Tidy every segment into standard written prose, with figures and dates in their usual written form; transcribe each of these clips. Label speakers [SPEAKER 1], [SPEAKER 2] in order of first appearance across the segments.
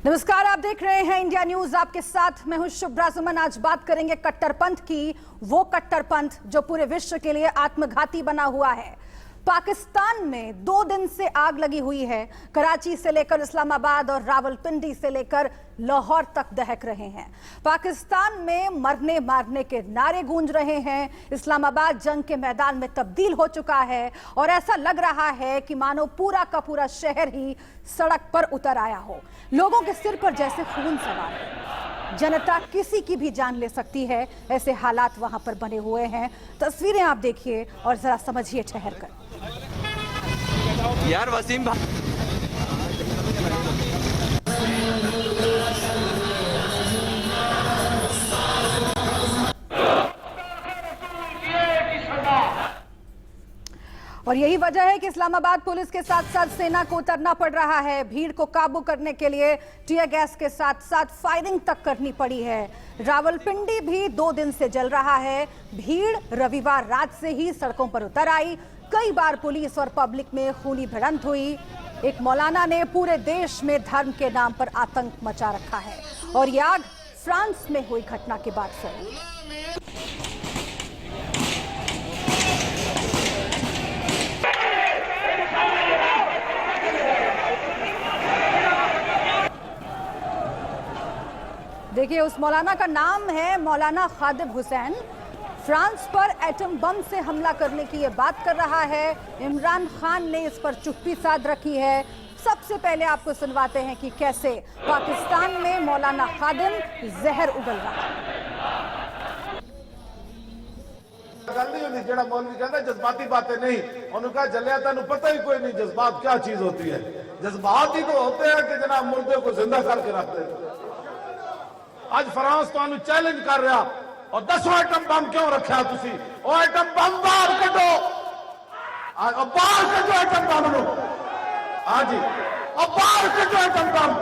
[SPEAKER 1] नमस्कार, आप देख रहे हैं इंडिया न्यूज। आपके साथ मैं हूं शुभ्रा सुमन। आज बात करेंगे कट्टरपंथ की, वो कट्टरपंथ जो पूरे विश्व के लिए आत्मघाती बना हुआ है। पाकिस्तान में 2 दिन से आग लगी हुई है। कराची से लेकर इस्लामाबाद और रावलपिंडी से लेकर लाहौर तक दहक रहे हैं। पाकिस्तान में मरने मारने के नारे गूंज रहे हैं। इस्लामाबाद जंग के मैदान में तब्दील हो चुका है और ऐसा लग रहा है कि मानो पूरा का पूरा शहर ही सड़क पर उतर आया हो। लोगों के सिर पर जैसे खून सवार है। जनता किसी की भी जान ले सकती है, ऐसे हालात वहां पर बने हुए हैं। तस्वीरें आप देखिए और जरा समझिए ठहर कर।
[SPEAKER 2] यार वसीम भाई,
[SPEAKER 1] और यही वजह है कि इस्लामाबाद पुलिस के साथ साथ सेना को उतरना पड़ रहा है। भीड़ को काबू करने के लिए टीयर गैस के साथ साथ फायरिंग तक करनी पड़ी है। रावलपिंडी भी 2 दिन से जल रहा है। भीड़ रविवार रात से ही सड़कों पर उतर आई। कई बार पुलिस और पब्लिक में खूनी भिड़ंत हुई। एक मौलाना ने पूरे देश में धर्म के नाम पर आतंक मचा रखा है और ये आग फ्रांस में हुई घटना के बाद से। देखिए, उस मौलाना का नाम है मौलाना खादिब हुसैन। फ्रांस पर एटम बम से हमला करने की ये बात कर रहा है। इमरान खान ने इस पर चुप्पी साध रखी है। सबसे पहले आपको सुनवाते हैं कि कैसे पाकिस्तान में मौलाना खादिम जहर उगल रहा है।
[SPEAKER 3] जेड़ा मौलवी कहता जज्बाती बातें नहीं, उन्होंने कहा जलिया तेन पता ही कोई नहीं जज्बात क्या चीज होती है। जज्बात ही तो होते हैं कि जनाब मुर्दे को जिंदा करके रखते हैं। आज फ्रांस तो चैलेंज कर रहा और 10 एटम बम क्यों रखा तुसी? और एटम बम बाहर कटो, बाहर कटो एटम बम नो। हाँ जी, और बाहर कटो एटम बम,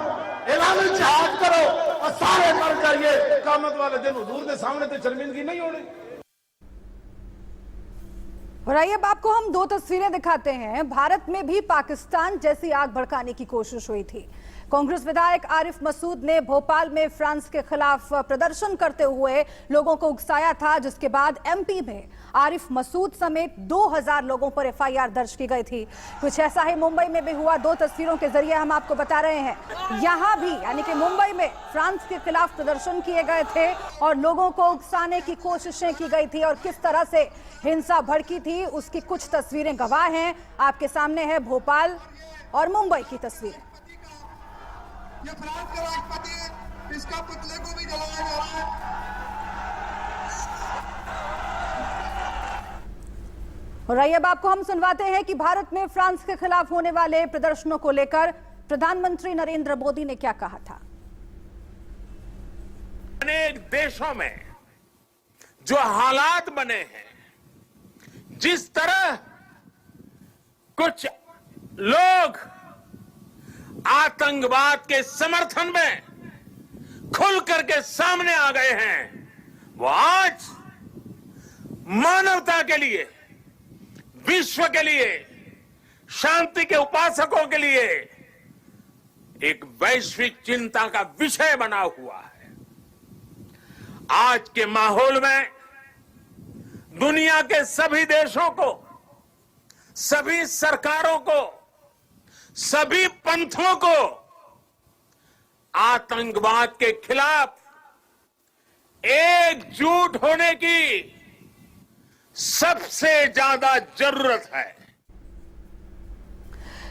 [SPEAKER 3] ऐलान जिहाद करो और सारे मर जाइए। क़यामत वाले दिन हुजूर के सामने तो शर्मिंदगी नहीं होनी।
[SPEAKER 1] और आइए अब आपको हम 2 तस्वीरें दिखाते हैं। भारत में भी पाकिस्तान जैसी आग भड़काने की कोशिश हुई थी। कांग्रेस विधायक आरिफ मसूद ने भोपाल में फ्रांस के खिलाफ प्रदर्शन करते हुए लोगों को उकसाया था, जिसके बाद एमपी में आरिफ मसूद समेत 2000 लोगों पर एफआईआर दर्ज की गई थी। कुछ ऐसा ही मुंबई में भी हुआ। 2 तस्वीरों के जरिए हम आपको बता रहे हैं। यहां भी यानी कि मुंबई में फ्रांस के खिलाफ प्रदर्शन किए गए थे और लोगों को उकसाने की कोशिशें की गई थी और किस तरह से हिंसा भड़की थी उसकी कुछ तस्वीरें गवाह हैं। आपके सामने है भोपाल और मुंबई की तस्वीरें।
[SPEAKER 4] ये फ्रांस के राष्ट्रपति है, इसका पुतले को भी जलाया जा रहा है।
[SPEAKER 1] और आइए अब आपको हम सुनवाते हैं कि भारत में फ्रांस के खिलाफ होने वाले प्रदर्शनों को लेकर प्रधानमंत्री नरेंद्र मोदी ने क्या कहा था।
[SPEAKER 5] अनेक देशों में जो हालात बने हैं, जिस तरह कुछ लोग आतंकवाद के समर्थन में खुल करके सामने आ गए हैं, वो आज मानवता के लिए, विश्व के लिए, शांति के उपासकों के लिए एक वैश्विक चिंता का विषय बना हुआ है। आज के माहौल में दुनिया के सभी देशों को, सभी सरकारों को, सभी पंथों को आतंकवाद के खिलाफ एकजुट होने की सबसे ज्यादा जरूरत है।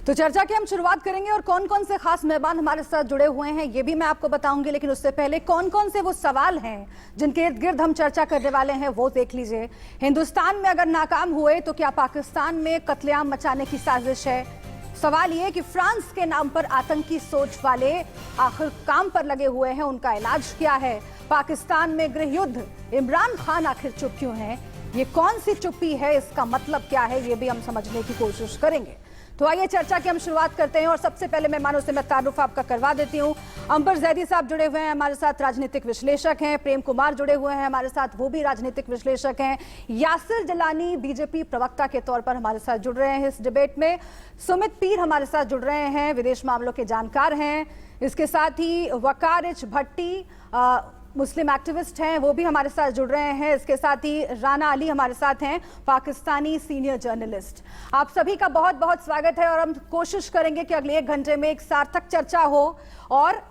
[SPEAKER 1] तो चर्चा की हम शुरुआत करेंगे और कौन कौन से खास मेहमान हमारे साथ जुड़े हुए हैं ये भी मैं आपको बताऊंगी, लेकिन उससे पहले कौन कौन से वो सवाल हैं जिनके इर्द गिर्द हम चर्चा करने वाले हैं वो देख लीजिए। हिंदुस्तान में अगर नाकाम हुए तो क्या पाकिस्तान में कत्लेआम मचाने की साजिश है? सवाल ये कि फ्रांस के नाम पर आतंकी सोच वाले आखिर काम पर लगे हुए हैं, उनका इलाज क्या है? पाकिस्तान में गृह युद्ध, इमरान खान आखिर चुप क्यों है? ये कौन सी चुप्पी है, इसका मतलब क्या है, ये भी हम समझने की कोशिश करेंगे। तो आइए चर्चा की हम शुरुआत करते हैं और सबसे पहले मेहमानों से मैं तारुफ आपका करवा देती हूं। अंबर जैदी साहब जुड़े हुए हैं हमारे साथ, राजनीतिक विश्लेषक हैं। प्रेम कुमार जुड़े हुए हैं हमारे साथ, वो भी राजनीतिक विश्लेषक हैं। यासिर जलानी बीजेपी प्रवक्ता के तौर पर हमारे साथ जुड़ रहे हैं इस डिबेट में। सुमित पीर हमारे साथ जुड़ रहे हैं, विदेश मामलों के जानकार हैं। इसके साथ ही वकारिच भट्टी मुस्लिम एक्टिविस्ट हैं, वो भी हमारे साथ जुड़ रहे हैं। इसके साथ ही राना अली हमारे साथ हैं, पाकिस्तानी सीनियर जर्नलिस्ट। आप सभी का बहुत बहुत स्वागत है और हम कोशिश करेंगे कि अगले 1 घंटे में एक सार्थक चर्चा हो और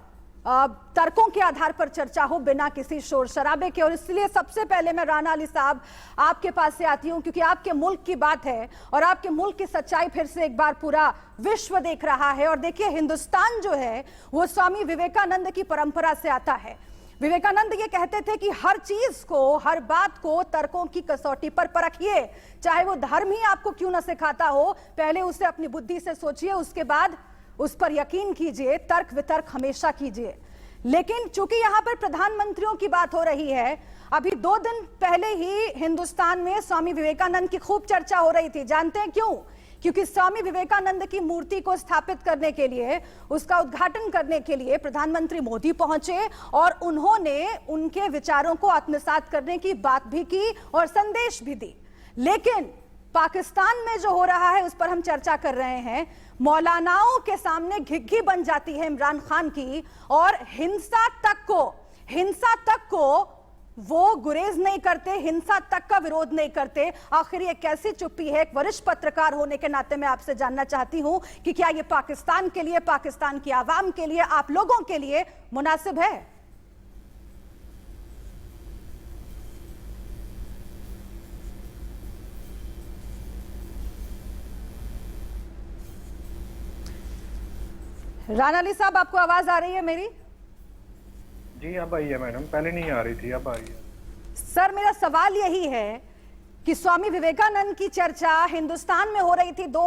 [SPEAKER 1] तर्कों के आधार पर चर्चा हो, बिना किसी शोर शराबे के। और इसलिए सबसे पहले मैं राना अली साहब आपके पास से आती हूं, क्योंकि आपके मुल्क की बात है और आपके मुल्क की सच्चाई फिर से एक बार पूरा विश्व देख रहा है। और देखिए, हिंदुस्तान जो है वो स्वामी विवेकानंद की परंपरा से आता है। विवेकानंद ये कहते थे कि हर चीज को, हर बात को तर्कों की कसौटी पर परखिए, चाहे वो धर्म ही आपको क्यों ना सिखाता हो, पहले उसे अपनी बुद्धि से सोचिए, उसके बाद उस पर यकीन कीजिए, तर्क वितर्क हमेशा कीजिए। लेकिन चूंकि यहां पर प्रधानमंत्रियों की बात हो रही है, अभी 2 दिन पहले ही हिंदुस्तान में स्वामी विवेकानंद की खूब चर्चा हो रही थी। जानते हैं क्यों? क्योंकि स्वामी विवेकानंद की मूर्ति को स्थापित करने के लिए, उसका उद्घाटन करने के लिए प्रधानमंत्री मोदी पहुंचे और उन्होंने उनके विचारों को आत्मसात करने की बात भी की और संदेश भी दी। लेकिन पाकिस्तान में जो हो रहा है उस पर हम चर्चा कर रहे हैं। मौलानाओं के सामने घिघी बन जाती है इमरान खान की, और हिंसा तक को वो गुरेज नहीं करते, हिंसा तक का विरोध नहीं करते। आखिर ये कैसी चुप्पी है? एक वरिष्ठ पत्रकार होने के नाते मैं आपसे जानना चाहती हूं कि क्या ये पाकिस्तान के लिए, पाकिस्तान की आवाम के लिए, आप लोगों के लिए मुनासिब है? राना अली साहब, आपको आवाज आ रही है मेरी?
[SPEAKER 2] जी अब आई है मैडम, पहले नहीं आ रही थी, अब आ रही है।
[SPEAKER 1] सर, मेरा सवाल यही है कि स्वामी विवेकानंद की चर्चा हिंदुस्तान में हो रही थी 2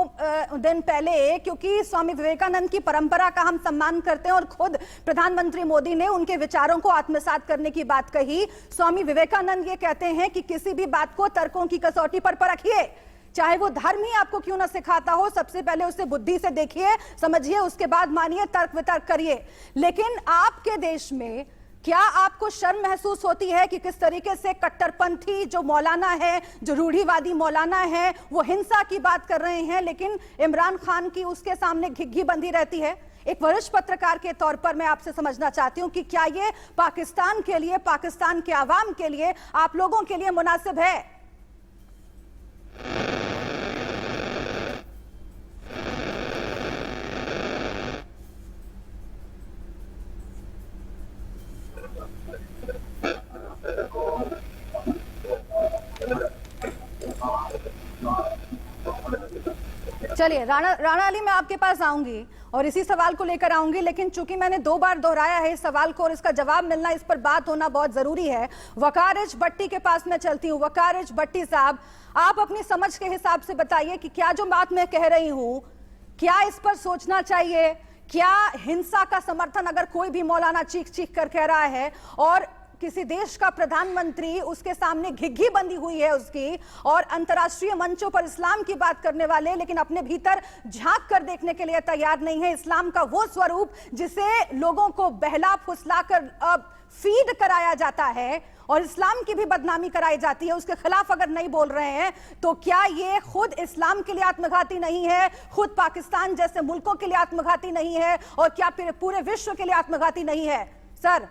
[SPEAKER 1] दिन पहले, क्योंकि स्वामी विवेकानंद की परंपरा का हम सम्मान करते हैं और खुद प्रधानमंत्री मोदी ने उनके विचारों को आत्मसात करने की बात कही। स्वामी विवेकानंद ये कहते हैं कि किसी भी बात को तर्कों की कसौटी पर परखिए, चाहे वो धर्म ही आपको क्यों ना सिखाता हो, सबसे पहले उसे बुद्धि से देखिए, समझिए, उसके बाद मानिए, तर्क वितर्क करिए। लेकिन आपके देश में क्या आपको शर्म महसूस होती है कि किस तरीके से कट्टरपंथी जो मौलाना है, जो रूढ़िवादी मौलाना है, वो हिंसा की बात कर रहे हैं, लेकिन इमरान खान की उसके सामने घिघी बंधी रहती है? एक वरिष्ठ पत्रकार के तौर पर मैं आपसे समझना चाहती हूं कि क्या ये पाकिस्तान के लिए, पाकिस्तान के आवाम के लिए, आप लोगों के लिए मुनासिब है? चलिए राणा अली, मैं आपके पास आऊंगी और इसी सवाल को लेकर आऊंगी, लेकिन चूंकि मैंने 2 बार दोहराया है इस सवाल को और इसका जवाब मिलना, इस पर बात होना बहुत जरूरी है। वकारिच भट्टी के पास मैं चलती हूँ। वकारिच भट्टी साहब, आप अपनी समझ के हिसाब से बताइए कि क्या जो बात मैं कह रही हूँ, क्या इस पर सोचना चाहिए? क्या हिंसा का समर्थन अगर कोई भी मौलाना चीख चीख कर कह रहा है और किसी देश का प्रधानमंत्री, उसके सामने घिघी बंदी हुई है उसकी, और अंतर्राष्ट्रीय मंचों पर इस्लाम की बात करने वाले लेकिन अपने भीतर झांक कर देखने के लिए तैयार नहीं है, इस्लाम का वो स्वरूप जिसे लोगों को बहला फुसलाकर फीड कराया जाता है और इस्लाम की भी बदनामी कराई जाती है, उसके खिलाफ अगर नहीं बोल रहे हैं, तो क्या ये खुद इस्लाम के लिए आत्मघाती नहीं है? खुद पाकिस्तान जैसे मुल्कों के लिए आत्मघाती नहीं है? और क्या पूरे विश्व के लिए आत्मघाती नहीं है? सर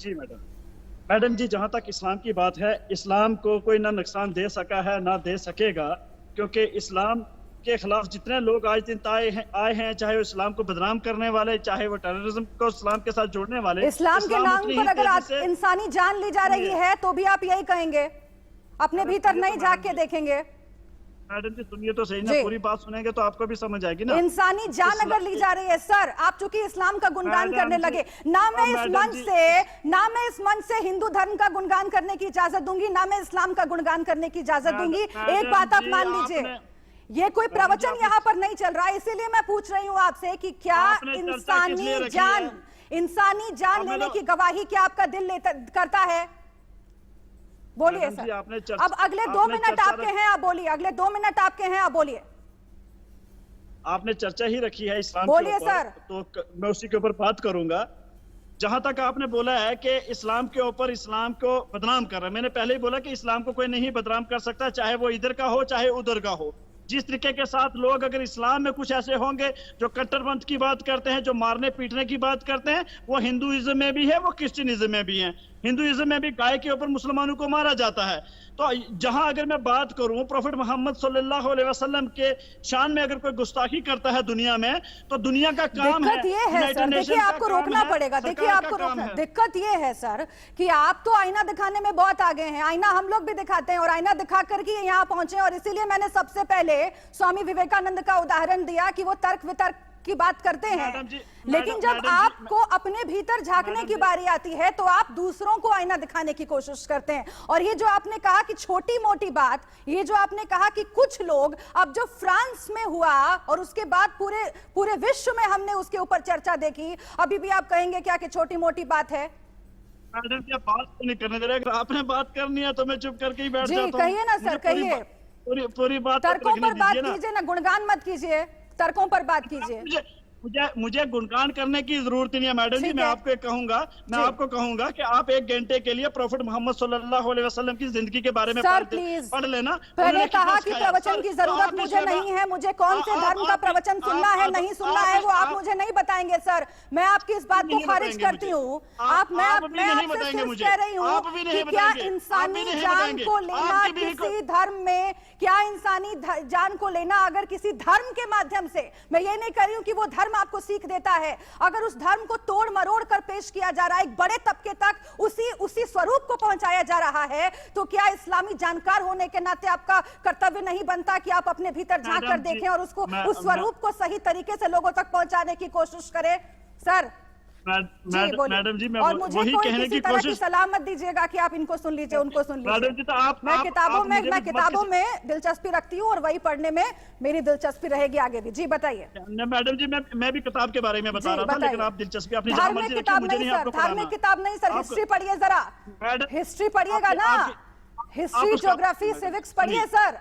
[SPEAKER 6] जी मैडम जी, जहां तक इस्लाम की बात है, इस्लाम को कोई ना नुकसान दे सका है ना दे सकेगा, क्योंकि इस्लाम के खिलाफ जितने लोग आज दिन आए हैं, चाहे वो इस्लाम को बदनाम करने वाले, चाहे वो टेररिज्म को इस्लाम के साथ जोड़ने वाले,
[SPEAKER 1] इस्लाम के नाम पर अगर इंसानी जान ली जा रही है तो भी आप यही कहेंगे, अपने भीतर नहीं झांक के देखेंगे?
[SPEAKER 6] मैडम जी सुनिए तो सही ना, पूरी बात सुनेंगे तो आपको भी समझ आएगी ना।
[SPEAKER 1] इंसानी जान अगर ली जा रही है, सर आप चूंकि इस्लाम का गुणगान करने लगे, ना मैं इस मंच से हिंदू धर्म का गुणगान करने की इजाजत दूंगी, ना मैं इस्लाम का गुणगान करने की इजाजत दूंगी। एक बात आप मान लीजिए, ये कोई प्रवचन यहाँ पर नहीं चल रहा है, इसीलिए मैं पूछ रही हूँ आपसे कि क्या इंसानी जान लेने की गवाही क्या आपका दिल करता है? बोलिए सर। अब अगले 2 मिनट आपके हैं, आप बोलिए। अगले 2 मिनट आपके हैं, आप बोलिए।
[SPEAKER 6] आपने चर्चा ही रखी है इस्लाम
[SPEAKER 1] बोलिए
[SPEAKER 6] के ऊपर,
[SPEAKER 1] सर।
[SPEAKER 6] तो मैं उसी के ऊपर बात करूंगा। जहां तक आपने बोला है कि इस्लाम के ऊपर इस्लाम को बदनाम कर रहा है, मैंने पहले ही बोला कि इस्लाम को कोई नहीं बदनाम कर सकता, चाहे वो इधर का हो चाहे उधर का हो। जिस तरीके के साथ लोग अगर इस्लाम में कुछ ऐसे होंगे जो कट्टरपंथ की बात करते हैं, जो मारने पीटने की बात करते हैं, वो हिंदुइज्म में भी है, वो क्रिश्चियनिज्म में भी है। हिंदुइज्म में भी गाय के ऊपर मुसलमानों को मारा जाता है। तो जहां अगर मैं बात करूं प्रॉफिट मोहम्मद सल्लल्लाहु अलैहि वसल्लम के शान में अगर कोई गुस्ताखी करता है दुनिया में, तो दुनिया का काम है,
[SPEAKER 1] दिक्कत ये है सर, देखिए आपको रोकना पड़ेगा, देखिए आपको रोकना, दिक्कत ये है सर कि आप तो आईना दिखाने में बहुत आगे हैं। आईना हम लोग भी दिखाते हैं और आईना दिखा करके यहाँ पहुंचे, और इसीलिए मैंने सबसे पहले स्वामी विवेकानंद का उदाहरण दिया कि वो तर्क वितर्क की बात करते हैं, लेकिन जब आपको अपने भीतर झांकने की बारी आती है तो आप दूसरों को आईना दिखाने की कोशिश करते हैं। और ये जो आपने कहा कि छोटी मोटी बात, ये जो आपने कहा कि कुछ लोग, अब जो फ्रांस में हुआ और उसके बाद पूरे विश्व में हमने उसके ऊपर चर्चा देखी, अभी भी आप कहेंगे क्या कि छोटी मोटी बात है?
[SPEAKER 6] मैडम क्या बात तो नहीं करने दे रहे, अगर आपने बात करनी है तो मैं चुप करके ही बैठ जाता हूं।
[SPEAKER 1] कहिए ना सर, कहिए,
[SPEAKER 6] पूरी बात
[SPEAKER 1] तर्कों पर बात कीजिए ना, गुणगान मत कीजिए, तर्कों पर बात कीजिए।
[SPEAKER 6] मुझे गुणगान करने की जरूरत नहीं है मैडम जी। मैं आपको आपको कहूंगा कि आप 1 घंटे के लिए प्रॉफिट मोहम्मद सल्लल्लाहु अलैहि वसल्लम की जिंदगी के बारे में पढ़ लेना।
[SPEAKER 1] पहले कहा कि प्रवचन की जरूरत मुझे नहीं है, मुझे कौन से धर्म का प्रवचन सुनना है नहीं सुनना है वो आप मुझे नहीं बताएंगे सर। मैं आपकी इस बात को खारिज करती हूँ। मैं आपसे सिर्फ कह रही हूँ कि क्या इंसानी जान को लेना किसी धर्म में, क्या इंसानी जान को लेना अगर किसी धर्म के माध्यम से, मैं ये नहीं कह रही हूँ कि वो धर्म आपको सीख देता है, अगर उस धर्म को तोड़ मरोड़ कर पेश किया जा रहा है, एक बड़े तबके तक उसी स्वरूप को पहुंचाया जा रहा है, तो क्या इस्लामी जानकार होने के नाते आपका कर्तव्य नहीं बनता कि आप अपने भीतर झांक कर देखें और उसको, उस स्वरूप को सही तरीके से लोगों तक पहुंचाने की कोशिश करें? सर
[SPEAKER 6] मैडम जी, मैं
[SPEAKER 1] और मुझे
[SPEAKER 6] वही
[SPEAKER 1] कोई
[SPEAKER 6] कहने
[SPEAKER 1] किसी
[SPEAKER 6] की
[SPEAKER 1] तरह की
[SPEAKER 6] कोशिश,
[SPEAKER 1] सलाह मत दीजिएगा कि आप इनको सुन लीजिए उनको सुन लीजिए।
[SPEAKER 6] मैडम जी तो आप
[SPEAKER 1] मैं किताबों में दिलचस्पी रखती हूँ और वही पढ़ने में मेरी दिलचस्पी रहेगी आगे भी। जी बताइए।
[SPEAKER 6] मैडम जी मैं भी किताब के बारे में बता रहा था, लेकिन आप दिलचस्पी अपनी
[SPEAKER 1] धार्मिक किताब नहीं सर, धार्मिक किताब नहीं सर, हिस्ट्री पढ़िए जरा, हिस्ट्री पढ़िएगा ना, हिस्ट्री ज्योग्राफी सिविक्स पढ़िए सर।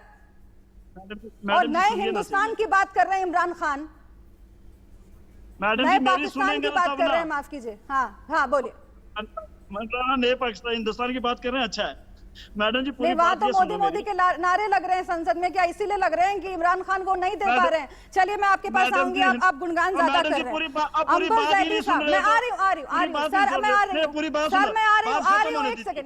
[SPEAKER 1] और नए हिंदुस्तान की बात कर रहे हैं इमरान खान,
[SPEAKER 6] मैडम जी
[SPEAKER 1] पाकिस्तान की बात कर रहे हैं, माफ कीजिए। हाँ बोलिए।
[SPEAKER 6] नए पाकिस्तान हिंदुस्तान की बात कर रहे हैं, अच्छा है मैडम जी। पूरी
[SPEAKER 1] वहाँ तो मोदी के नारे लग रहे हैं संसद में, क्या इसीलिए लग रहे हैं कि इमरान खान को नहीं दे पा रहे हैं? चलिए मैं आपके पास आऊंगी, आप गुणगान ज्यादा कर रहे हैं। अंबर जैदी साहब, मैं आ रही हूँ सर, मैं आ रही हूँ, एक सेकंड,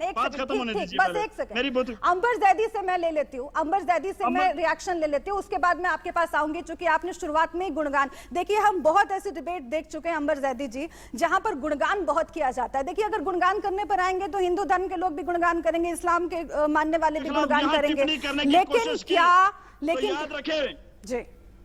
[SPEAKER 1] बस एक सेकंड। अंबर जैदी से मैं ले लेती हूँ, अंबर जैदी से मैं रिएक्शन ले लेती हूँ, उसके बाद मैं आपके पास आऊंगी, चूंकि आपने शुरुआत में ही गुणगान। देखिए हम बहुत ऐसी डिबेट देख चुके हैं अंबर जैदी जी, जहां पर गुणगान बहुत किया जाता है। देखिए अगर गुणगान करने पर आएंगे तो हिंदू धर्म के लोग भी गुणगान करेंगे, इस्लाम के मानने वाले भी गुणगान करेंगे, लेकिन
[SPEAKER 6] याद रखे
[SPEAKER 1] जी,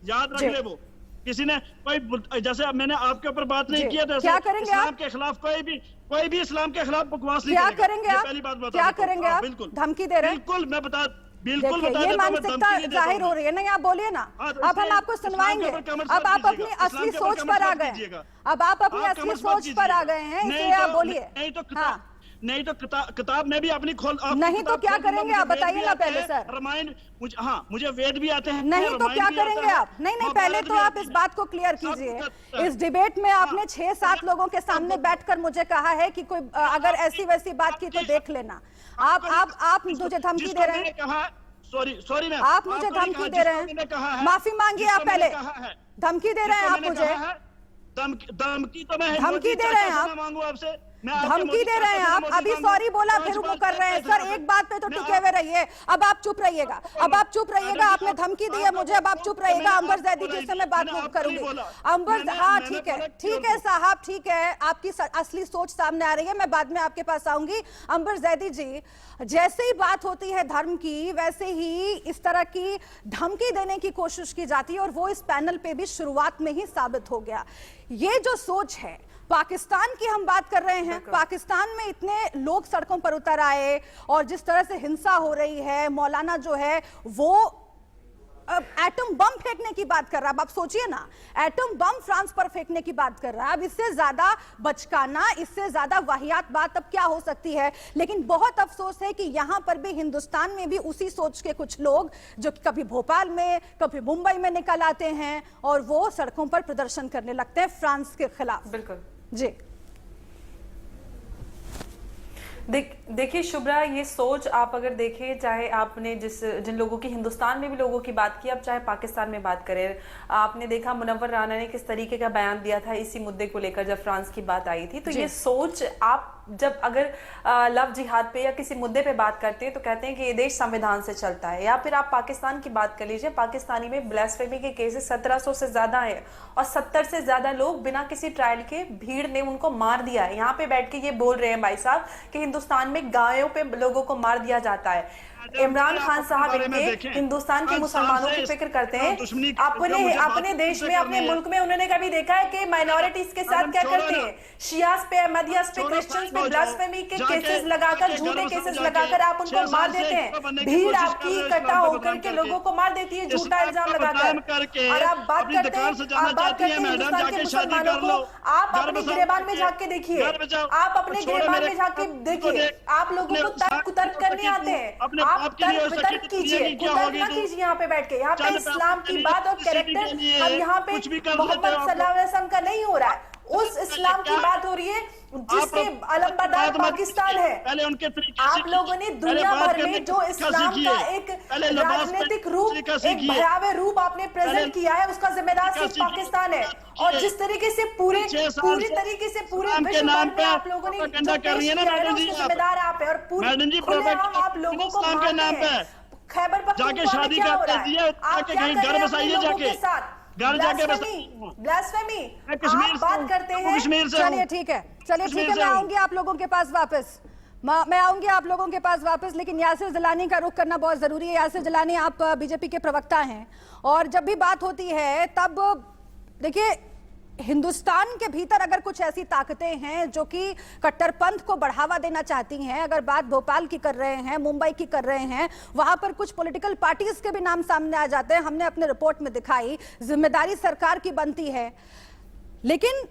[SPEAKER 6] याद रख ले, वो किसी ने कोई, जैसे मैंने आपके ऊपर बात नहीं किया,
[SPEAKER 1] क्या करेंगे
[SPEAKER 6] इस्लाम के खिलाफ कोई भी इस्लाम के खिलाफ बकवास नहीं
[SPEAKER 1] क्या करेंगे आप?
[SPEAKER 6] पहली बात बता,
[SPEAKER 1] क्या करेंगे आप?
[SPEAKER 6] बिल्कुल
[SPEAKER 1] धमकी दे रहे हैं?
[SPEAKER 6] बिल्कुल मैं बता,
[SPEAKER 1] बिल्कुल ये मानसिकता जाहिर हो रही है ना, आप बोलिए ना। अब हम आपको सुनवाएंगे। अब आप अपनी असली सोच पर आ गए, अब आप अपनी असली सोच पर आ गए हैं, इसलिए आप बोलिए।
[SPEAKER 6] नहीं तो किताब में भी अपनी खोल,
[SPEAKER 1] नहीं तो क्या करेंगे आप बताइए ना पहले सर।
[SPEAKER 6] रामायण मुझे वेद भी आते हैं,
[SPEAKER 1] नहीं तो क्या करेंगे आप? नहीं पहले तो आप इस बात को क्लियर कीजिए। इस डिबेट में आपने 6-7 लोगों के सामने बैठकर मुझे कहा है कि कोई अगर ऐसी वैसी बात की तो देख लेना। आप मुझे धमकी दे रहे हैं,
[SPEAKER 6] सॉरी मैम,
[SPEAKER 1] आप मुझे धमकी दे रहे हैं, माफी मांगिए आप पहले। धमकी दे रहे हैं आप मुझे,
[SPEAKER 6] धमकी तो मैं
[SPEAKER 1] धमकी दे रहे हैं आप,
[SPEAKER 6] मांगू आपसे,
[SPEAKER 1] धमकी दे रहे हैं आप। अभी सॉरी बोला फिर वो कर रहे हैं। सर एक बात पे तो टिके हुए रहिए, अब आप चुप रहिएगा, अब आप चुप रहिएगा। आपने धमकी दी है मुझे, अब आप चुप रहिएगा। अंबर जैदी जी से मैं बात करूंगी। अंबर, हाँ ठीक है साहब, ठीक है, आपकी असली सोच सामने आ रही है, मैं बाद में आपके पास आऊंगी। अंबर जैदी जी, जैसे ही बात होती है धर्म की, वैसे ही इस तरह की धमकी देने की कोशिश की जाती है, और वो इस पैनल पे भी शुरुआत में ही साबित हो गया। ये जो सोच है, पाकिस्तान की हम बात कर रहे हैं, पाकिस्तान में इतने लोग सड़कों पर उतर आए और जिस तरह से हिंसा हो रही है, मौलाना जो है वो एटम बम फेंकने की बात कर रहा है। अब आप सोचिए ना, एटम बम फ्रांस पर फेंकने की बात कर रहा है। अब इससे ज्यादा बचकाना, इससे ज्यादा वाहियात बात अब क्या हो सकती है? लेकिन बहुत अफसोस है कि यहां पर भी, हिंदुस्तान में भी उसी सोच के कुछ लोग जो कभी भोपाल में कभी मुंबई में निकल आते हैं और वो सड़कों पर प्रदर्शन करने लगते हैं फ्रांस के खिलाफ।
[SPEAKER 7] बिल्कुल
[SPEAKER 1] जी
[SPEAKER 7] देखिए शुभ्रा, ये सोच आप अगर देखें, चाहे आपने जिन लोगों की हिंदुस्तान में भी लोगों की बात की, अब चाहे पाकिस्तान में बात करें, आपने देखा मुनव्वर राना ने किस तरीके का बयान दिया था इसी मुद्दे को लेकर जब फ्रांस की बात आई थी। तो ये सोच, आप जब अगर लव जिहाद पे या किसी मुद्दे पे बात करते हैं तो कहते हैं कि ये देश संविधान से चलता है। या फिर आप पाकिस्तान की बात कर लीजिए, पाकिस्तानी में ब्लास्फेमी के केसेस 1700 से ज्यादा है और 70 से ज्यादा लोग बिना किसी ट्रायल के भीड़ ने उनको मार दिया है। यहाँ पे बैठ के ये बोल रहे हैं भाई साहब कि हिंदुस्तान में गायों पे लोगों को मार दिया जाता है। इमरान खान साहब इनके हिंदुस्तान के मुसलमानों की फिक्र करते हैं। अपने देश में, अपने मुल्क में उन्होंने कभी देखा है कि माइनॉरिटीज के साथ क्या करते हैं? शियास पे, अहमदियास पे, क्रिश्चियंस पे ब्लास्फेमी के केसेस लगाकर, झूठे केसेस लगाकर आप उनको मार देते हैं। भीड़ आपकी इकट्ठा होकर के लोगों को मार देती है झूठा इल्जाम लगाकर। और आप बात करते हैं हिंदुस्तान के मुसलमानों को। आप अपने गिरेबान में झांक के देखिए, आप अपने गिरेबान में झांक के देखिए। आप लोगों को तर्क कुतर्क करने आते हैं, आप तर्क कीजिए, कुतर्क ना कीजिए यहाँ पे बैठ के। यहाँ पे इस्लाम की बात और कैरेक्टर हम यहाँ पे मोहम्मद सल्लल्लाहु अलैहि वसल्लम का नहीं हो रहा है, उस इस्लाम की बात हो रही है जिसके अलमबरदार पाकिस्तान है। आप लोगों ने दुनिया भर में जो इस्लाम का एक राजनीतिक रूप, एक भयावह रूप आपने प्रेजेंट किया है, उसका जिम्मेदार सिर्फ पाकिस्तान है। और जिस तरीके से पूरी तरीके से पूरे विश्व भर में आप लोगों ने जो पेश किया है उसके जिम्मेदार आप है। और पूरी खुलेआम आप लोगों को मारते हैं। खैबर पख्तूनख्वा में क्या हो रहा है? आप क्या कर रहे हैं लोगों के साथ? ब्लास्फेमी आप बात करते हैं।
[SPEAKER 1] चलिए ठीक है, मैं आऊंगी आप लोगों के पास वापस, मैं आऊंगी आप लोगों के पास वापस, लेकिन यासिर जिलानी का रुख करना बहुत जरूरी है। यासिर जिलानी, आप बीजेपी के प्रवक्ता हैं और जब भी बात होती है तब देखिए हिंदुस्तान के भीतर अगर कुछ ऐसी ताकतें हैं जो कि कट्टरपंथ को बढ़ावा देना चाहती हैं, अगर बात भोपाल की कर रहे हैं, मुंबई की कर रहे हैं, वहां पर कुछ पॉलिटिकल पार्टीज के भी नाम सामने आ जाते हैं, हमने अपने रिपोर्ट में दिखाई, जिम्मेदारी सरकार की बनती है। लेकिन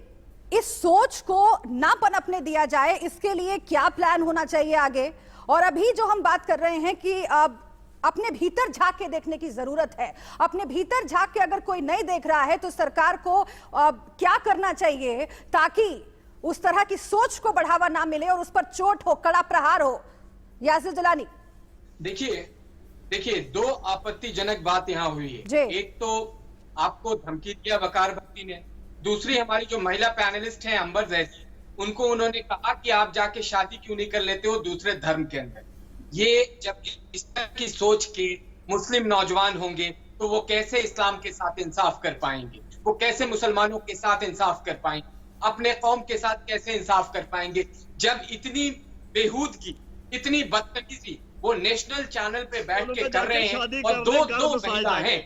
[SPEAKER 1] इस सोच को ना पनपने दिया जाए, इसके लिए क्या प्लान होना चाहिए आगे? और अभी जो हम बात कर रहे हैं कि अपने भीतर झांक के देखने की जरूरत है। अपने भीतर झांक के अगर कोई नहीं देख रहा है तो सरकार को क्या करना चाहिए ताकि उस तरह की सोच को बढ़ावा ना मिले और उस पर चोट हो, कड़ा प्रहार हो? यासिर जिलानी,
[SPEAKER 8] देखिए दो आपत्तिजनक बात यहाँ हुई है। एक तो आपको धमकी दिया वकार भट्टी ने, दूसरी हमारी जो महिला पैनलिस्ट हैं अंबर जैसी, उनको उन्होंने कहा कि आप जाके शादी क्यों नहीं कर लेते हो दूसरे धर्म के अंदर। ये जब इस तरह की सोच के मुस्लिम नौजवान होंगे तो वो कैसे इस्लाम के साथ इंसाफ कर पाएंगे? वो कैसे मुसलमानों के साथ इंसाफ कर पाएंगे? अपने कौम के साथ कैसे इंसाफ कर पाएंगे? जब इतनी बेहूदगी, इतनी बदतमीजी वो नेशनल चैनल पे बैठ के कर रहे हैं और दो महिला हैं।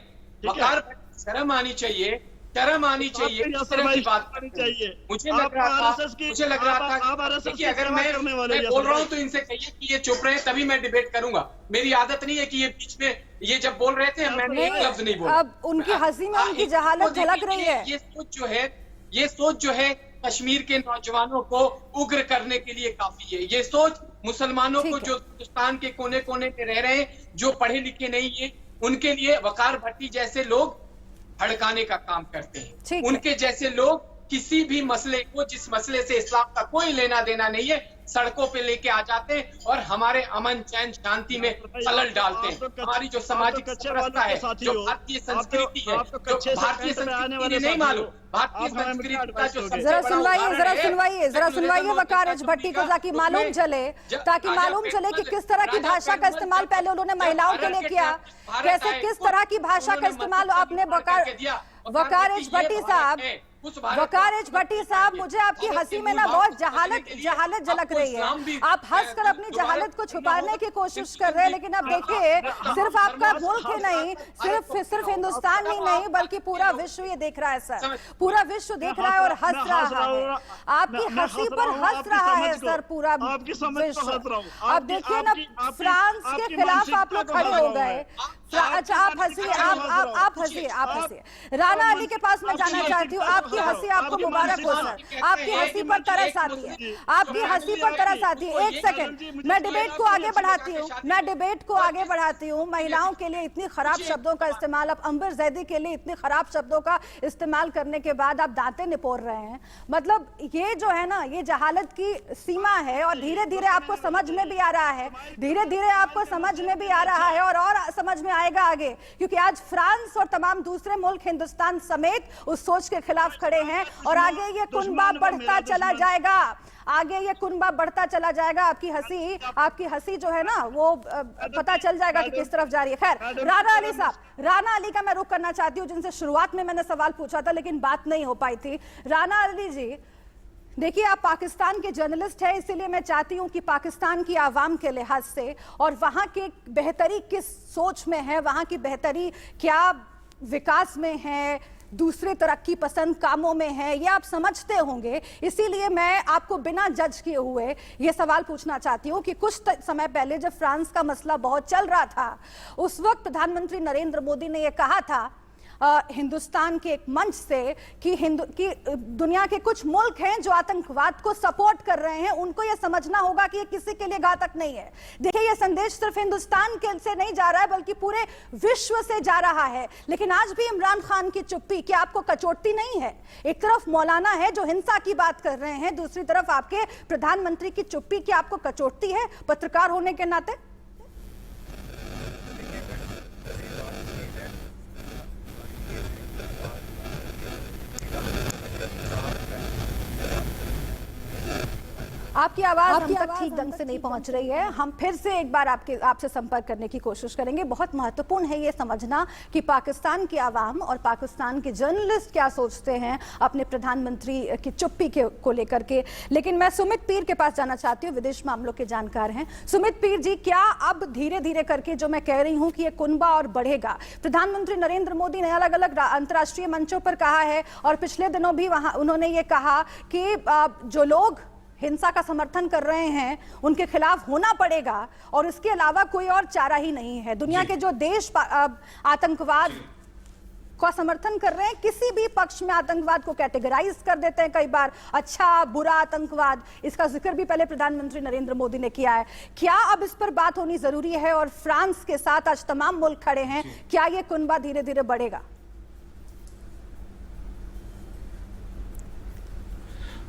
[SPEAKER 8] वकार शर्म आनी चाहिए, शर्म आनी चाहिए, इस तरह की बात करनी चाहिए। मुझे लग रहा था कि अगर मैं बोल रहा हूँ तो इनसे कहिए कि ये चुप रहे, तभी मैं डिबेट करूंगा। मेरी आदत नहीं है कि ये बीच में ये जब बोल रहे थे मैंने एक लफ्ज नहीं बोला।
[SPEAKER 1] अब उनकी हंसी में उनकी जहालत झलक रही है।
[SPEAKER 8] ये सोच जो है कश्मीर के नौजवानों को उग्र करने के लिए काफी है। ये सोच मुसलमानों को जो हिंदुस्तान के कोने कोने में रह रहे हैं, जो पढ़े लिखे नहीं है, उनके लिए वकार भट्टी जैसे लोग भड़काने का काम करते हैं। उनके जैसे लोग किसी भी मसले को, जिस मसले से इस्लाम का कोई लेना देना नहीं है, सड़कों पे लेके आ जाते हैं और हमारे अमन चैन शांति में खलल डालते हैं। हमारी जो सामाजिक व्यवस्था है, जो भारतीय संस्कृति है, जो भारतीय संस्कृति नहीं मालूम, भारतीय संस्कृति का जो
[SPEAKER 1] जरा सुनवाइए वकार एच भट्टी को, ताकि मालूम चले कि किस तरह की भाषा का इस्तेमाल पहले उन्होंने महिलाओं के लिए किया, कैसे किस तरह की भाषा का इस्तेमाल आपने वकार एच भट्टी साहब, मुझे आपकी हंसी में ना बहुत जहालत झलक रही है। आप हंसकर अपनी जहालत को छुपाने की कोशिश कर रहे हैं, लेकिन अब देखिए सिर्फ आपका मुल्क ही नहीं, सिर्फ हिंदुस्तान ही नहीं बल्कि पूरा विश्व ये देख रहा है सर, पूरा विश्व देख रहा है और हंस रहा है। आपकी हंसी पर हंस रहा है सर पूरा विश्व। अब देखिए ना, फ्रांस के खिलाफ आप लोग खड़े हो गए, अच्छा आप हंसिए, आप हंसिए। राणा अली के पास मैं जाना चाहती हूँ। आपकी हंसी आपको मुबारक हो सर, आपकी हंसी पर तरस आती है, आपकी हंसी पर तरस आती है। एक सेकंड, मैं डिबेट को आगे बढ़ाती हूँ। महिलाओं के लिए इतनी खराब शब्दों का इस्तेमाल, अब अंबर जैदी के लिए इतनी खराब शब्दों का इस्तेमाल करने के बाद आप दांतें निपोर रहे हैं। मतलब ये जो है ना, ये जहालत की सीमा है और धीरे धीरे आपको समझ में भी आ रहा है, और समझ में आएगा आगे, क्योंकि आज फ्रांस और तमाम दूसरे मुल्क हिंदुस्तान समेत उस सोच के खिलाफ खड़े हैं और आगे ये कुनबा बढ़ता चला जाएगा, आपकी हंसी जो है ना वो पता चल जाएगा कि किस तरफ जा रही है। खैर, राणा अली साहब, राणा अली का मैं रुख करना चाहती हूँ, जिनसे शुरुआत में मैंने सवाल पूछा था लेकिन बात नहीं हो पाई थी। राणा अली जी, देखिए आप पाकिस्तान के जर्नलिस्ट हैं, इसीलिए मैं चाहती हूं कि पाकिस्तान की आवाम के लिहाज से और वहां की बेहतरी किस सोच में है, वहां की बेहतरी क्या विकास में है, दूसरे तरक्की पसंद कामों में है, ये आप समझते होंगे। इसीलिए मैं आपको बिना जज किए हुए ये सवाल पूछना चाहती हूँ कि कुछ समय पहले जब फ्रांस का मसला बहुत चल रहा था, उस वक्त प्रधानमंत्री नरेंद्र मोदी ने यह कहा था हिंदुस्तान के एक मंच से कि दुनिया के कुछ मुल्क हैं जो आतंकवाद को सपोर्ट कर रहे हैं, उनको यह समझना होगा कि ये किसी के लिए घातक नहीं है। देखिए, ये संदेश सिर्फ हिंदुस्तान के से नहीं जा रहा है बल्कि पूरे विश्व से जा रहा है। लेकिन आज भी इमरान खान की चुप्पी क्या आपको कचोटती नहीं है? एक तरफ मौलाना है जो हिंसा की बात कर रहे हैं, दूसरी तरफ आपके प्रधानमंत्री की चुप्पी क्या आपको कचोटती है पत्रकार होने के नाते? आपकी आवाज हम तक ठीक ढंग से नहीं पहुंच रही है। हम फिर से एक बार आपसे संपर्क करने की कोशिश करेंगे। बहुत महत्वपूर्ण है ये समझना कि पाकिस्तान की आवाम और पाकिस्तान के जर्नलिस्ट क्या सोचते हैं अपने प्रधानमंत्री की चुप्पी को लेकर के। लेकिन मैं सुमित पीर के पास जाना चाहती हूँ, विदेश मामलों के जानकार हैं। सुमित पीर जी, क्या अब धीरे धीरे करके जो मैं कह रही हूँ कि ये कुनबा और बढ़ेगा? प्रधानमंत्री नरेंद्र मोदी ने अलग अलग अंतर्राष्ट्रीय मंचों पर कहा है और पिछले दिनों भी वहां उन्होंने ये कहा कि जो लोग हिंसा का समर्थन कर रहे हैं उनके खिलाफ होना पड़ेगा और इसके अलावा कोई और चारा ही नहीं है। दुनिया के जो देश आतंकवाद का समर्थन कर रहे हैं, किसी भी पक्ष में आतंकवाद को कैटेगराइज कर देते हैं कई बार, अच्छा बुरा आतंकवाद, इसका जिक्र भी पहले प्रधानमंत्री नरेंद्र मोदी ने किया है। क्या अब इस पर बात होनी जरूरी है? और फ्रांस के साथ आज तमाम मुल्क खड़े हैं, क्या ये कुनबा धीरे धीरे बढ़ेगा?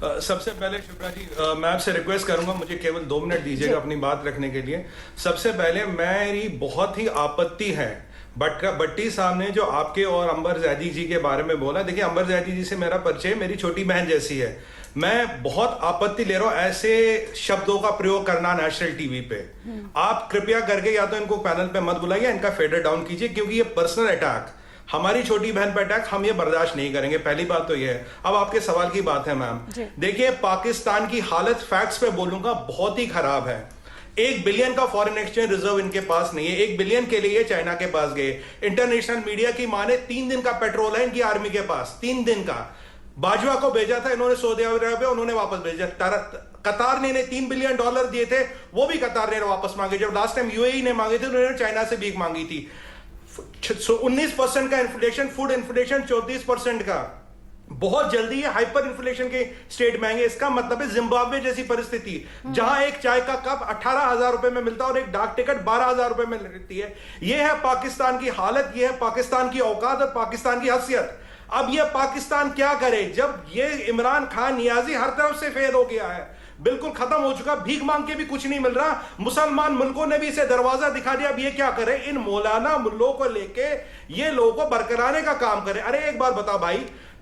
[SPEAKER 9] सबसे पहले शिप्रा जी, मैं आपसे रिक्वेस्ट करूंगा, मुझे केवल 2 मिनट दीजिएगा अपनी बात रखने के लिए। सबसे पहले मेरी बहुत ही आपत्ति है भट्टी साहब ने जो आपके और अंबर जैदी जी के बारे में बोला। देखिए, अंबर जैदी जी से मेरा परिचय मेरी छोटी बहन जैसी है। मैं बहुत आपत्ति ले रहा हूं ऐसे शब्दों का प्रयोग करना नेशनल टीवी पे। आप कृपया करके या तो इनको पैनल पे मत बुलाइए, इनका फेडर डाउन कीजिए, क्योंकि ये पर्सनल अटैक, हमारी छोटी बहन पर अटैक, हम ये बर्दाश्त नहीं करेंगे। पहली बात तो ये है। अब आपके सवाल की बात है मैम, देखिए पाकिस्तान की हालत फैक्ट्स पे बोलूंगा बहुत ही खराब है। 1 बिलियन का फॉरेन एक्सचेंज रिजर्व इनके पास नहीं है। 1 बिलियन के लिए चाइना के पास गए। इंटरनेशनल मीडिया की माने 3 दिन का पेट्रोल है इनकी आर्मी के पास, 3 दिन का। बाजवा को भेजा था इन्होंने सऊदी अरब, उन्होंने वापस भेजा। कतार ने इन्हें $3 बिलियन दिए थे, वो भी कतार ने वापस मांगे। जब लास्ट टाइम यूएई ने मांगे थे, उन्होंने चाइना से भीख मांगी थी। 19% का इन्फ्लेशन, फूड इन्फ्लेशन 34% का, बहुत जल्दी ये हाइपर इन्फ्लेशन के स्टेट में आएंगे। इसका मतलब है जिम्बाब्वे जैसी परिस्थिति, जहां एक चाय का कप 18,000 रुपए में मिलता है और एक डाक टिकट 12,000 रुपए में मिलती है। यह है पाकिस्तान की हालत, यह है पाकिस्तान की औकात और पाकिस्तान की हैसियत। अब यह पाकिस्तान क्या करे जब ये इमरान खान नियाजी हर तरफ से फेल हो गया है, बिल्कुल खत्म हो चुका, भीख मांग के भी कुछ नहीं मिल रहा। मुसलमान मुल्कों ने भी इसे दरवाजा दिखा दिया। अब ये क्या करे? इन मौलाना मुल्लों को लेके ये लोगों को बरकराने का काम करे। अरे एक बार बता भाई,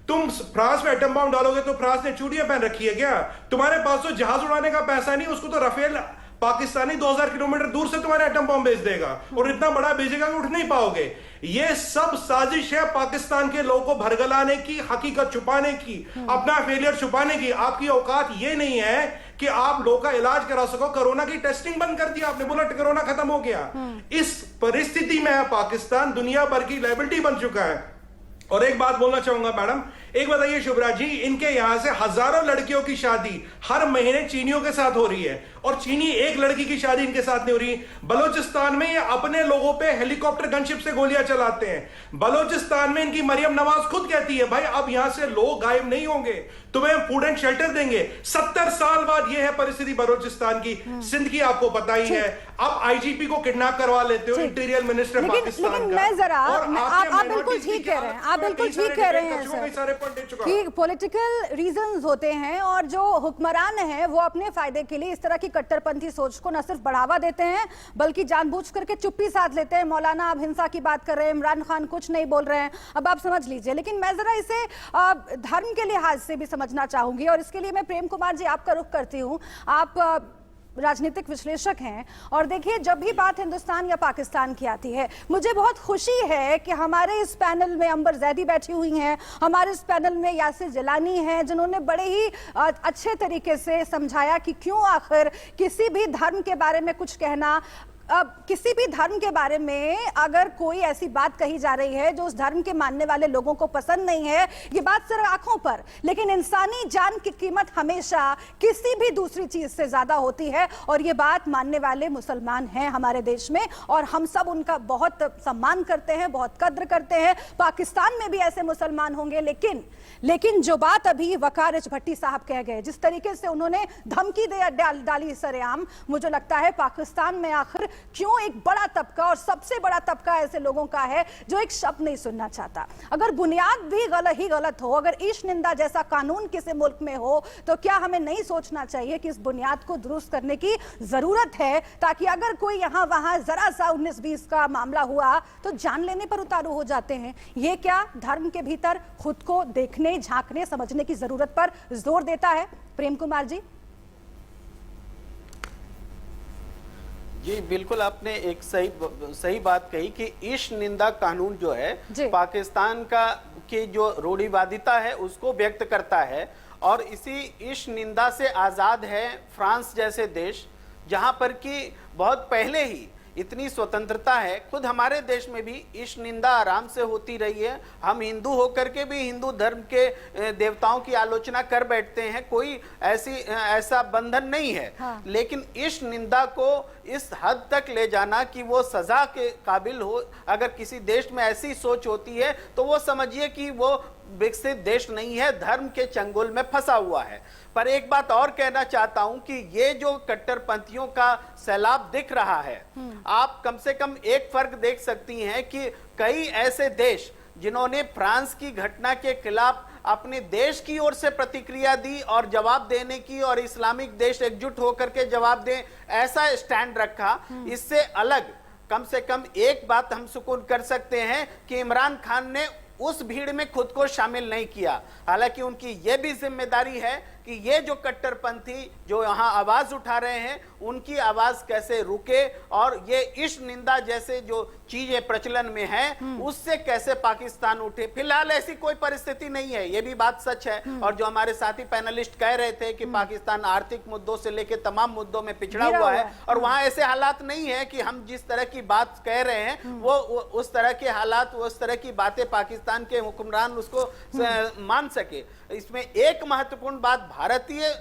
[SPEAKER 9] तुम फ्रांस में एटम बम डालोगे तो फ्रांस ने चूड़ियां पहन रखी है क्या? तुम्हारे पास तो जहाज उड़ाने का पैसा नहीं, उसको तो राफेल पाकिस्तानी 2000 किलोमीटर दूर से तुम्हारे एटम बम भेज देगा और इतना बड़ा भेजेगा कि उठ नहीं पाओगे। ये सब साजिश है पाकिस्तान के लोगों को भरगलाने की, हकीकत छुपाने की, अपना फेलियर छुपाने की। आपकी औकात ये नहीं है कि आप लोगों का इलाज करा सको। कोरोना की टेस्टिंग बंद कर दिया आपने, बोला कोरोना खत्म हो गया। इस परिस्थिति में है पाकिस्तान, दुनिया भर की लायबिलिटी बन चुका है। और एक बात बोलना चाहूंगा मैडम, एक बताइए शुभ्रा जी, इनके यहां से हजारों लड़कियों की शादी हर महीने चीनियों के साथ हो रही है, और चीनी एक लड़की की शादी इनके साथ नहीं हो रही। बलोचिस्तान में ये अपने लोगों पे हेलीकॉप्टर गनशिप से गोलियां चलाते हैं। बलोचिस्तान में इनकी मरियम नवाज खुद कहती है, भाई अब यहां से लोग गायब नहीं होंगे, तुम्हें फूड एंड शेल्टर देंगे। 70 साल बाद ये है परिस्थिति बलोचिस्तान की। सिंध की आपको पता ही है, अब आईजीपी को किडनैप करवा लेते हो, इंटीरियर मिनिस्टर पाकिस्तान
[SPEAKER 1] लेकिन
[SPEAKER 9] का।
[SPEAKER 1] मैं जरा आप
[SPEAKER 9] बिल्कुल ठीक कह रहे हैं,
[SPEAKER 1] आप बिल्कुल ठीक कह रहे हैं सर कि पॉलिटिकल रीजंस होते हैं, और जो हुक्मरान हैं वो अपने फायदे के लिए इस तरह की कट्टरपंथी सोच को न सिर्फ बढ़ावा देते हैं बल्कि जानबूझ करके चुप्पी साध लेते हैं। मौलाना अब हिंसा की बात कर रहे हैं, इमरान खान कुछ नहीं बोल रहे हैं, अब आप समझ लीजिए। लेकिन मैं जरा इसे धर्म के लिहाज से भी समझना चाहूंगी, और इसके लिए मैं प्रेम कुमार जी आपका रुख करती हूं। आप राजनीतिक विश्लेषक हैं, और देखिए जब भी बात हिंदुस्तान या पाकिस्तान की आती है, मुझे बहुत खुशी है कि हमारे इस पैनल में अंबर जैदी बैठी हुई हैं, हमारे इस पैनल में यासिर जिलानी हैं, जिन्होंने बड़े ही अच्छे तरीके से समझाया कि क्यों आखिर किसी भी धर्म के बारे में कुछ कहना, अब किसी भी धर्म के बारे में अगर कोई ऐसी बात कही जा रही है जो उस धर्म के मानने वाले लोगों को पसंद नहीं है, ये बात सिर्फ आंखों पर, लेकिन इंसानी जान की कीमत हमेशा किसी भी दूसरी चीज से ज्यादा होती है, और ये बात मानने वाले मुसलमान हैं हमारे देश में, और हम सब उनका बहुत सम्मान करते हैं, बहुत कद्र करते हैं। पाकिस्तान में भी ऐसे मुसलमान होंगे, लेकिन जो बात अभी वकार भट्टी साहब कह गए, जिस तरीके से उन्होंने धमकी डाली सरेआम, मुझे लगता है पाकिस्तान में आखिर क्यों एक बड़ा तबका, और सबसे बड़ा तबका ऐसे लोगों का है जो एक शब्द नहीं सुनना चाहता। अगर बुनियाद भी गलत हो, अगर ईश निंदा जैसा कानून किसी मुल्क में हो, तो क्या हमें नहीं सोचना चाहिए कि इस बुनियाद को दुरुस्त करने की जरूरत है, ताकि अगर कोई यहां वहां जरा सा 19-20 का मामला हुआ तो जान लेने पर उतारू हो जाते हैं। ये क्या धर्म के भीतर खुद को देखने, झांकने, समझने की जरूरत पर जोर देता है? प्रेम कुमार जी।
[SPEAKER 10] जी बिल्कुल, आपने एक सही बात कही कि ईश निंदा कानून जो है पाकिस्तान का की जो रूढ़िवादिता है उसको व्यक्त करता है, और इसी ईश निंदा से आज़ाद है फ्रांस जैसे देश, जहां पर कि बहुत पहले ही इतनी स्वतंत्रता है। खुद हमारे देश में भी ईश निंदा आराम से होती रही है। हम हिंदू होकर के भी हिंदू धर्म के देवताओं की आलोचना कर बैठते हैं, कोई ऐसा बंधन नहीं है। हाँ। लेकिन ईश निंदा को इस हद तक ले जाना कि वो सजा के काबिल हो, अगर किसी देश में ऐसी सोच होती है तो वो समझिए कि वो विकसित देश नहीं है, धर्म के चंगुल में फंसा हुआ है। पर एक बात और कहना चाहता हूं कि ये जो कट्टरपंथियों का सैलाब दिख रहा है, आप कम से कम एक फर्क देख सकती हैं कि कई ऐसे देश जिन्होंने फ्रांस की घटना के खिलाफ अपने देश की ओर से प्रतिक्रिया दी और जवाब देने की, और इस्लामिक देश एकजुट होकर के जवाब दें ऐसा स्टैंड रखा, इससे अलग कम से कम एक बात हम सुकून कर सकते हैं कि इमरान खान ने उस भीड़ में खुद को शामिल नहीं किया। हालांकि उनकी यह भी जिम्मेदारी है कि ये जो कट्टरपंथी जो यहाँ आवाज उठा रहे हैं उनकी आवाज कैसे रुके, और ये ईश निंदा जैसे जो चीजें प्रचलन में हैं उससे कैसे पाकिस्तान उठे। फिलहाल ऐसी कोई परिस्थिति नहीं है, ये भी बात सच है। और जो हमारे साथी पैनलिस्ट कह रहे थे कि पाकिस्तान आर्थिक मुद्दों से लेकर तमाम मुद्दों में पिछड़ा हुआ है, और वहां ऐसे हालात नहीं है कि हम जिस तरह की बात कह रहे हैं वो उस तरह के हालात, उस तरह की बातें पाकिस्तान के हुक्मरान उसको मान सके। इसमें एक महत्वपूर्ण बात भारतीय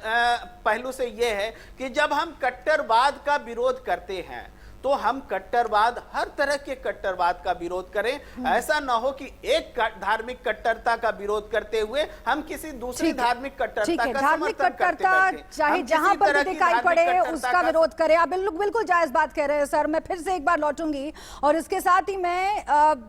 [SPEAKER 10] पहलू से यह है कि जब हम कट्टरवाद का विरोध करते हैं तो हम कट्टरवाद, हर तरह के कट्टरवाद का विरोध करें। ऐसा ना हो कि एक धार्मिक कट्टरता का विरोध करते हुए हम किसी दूसरी धार्मिक कट्टरता का समर्थन करते बैठे।
[SPEAKER 1] चाहे जहां पर भी दिखाई पड़े उसका विरोध करें। आप बिल्कुल जायज बात कह रहे हैं सर। मैं फिर से एक बार लौटूंगी और इसके साथ ही मैं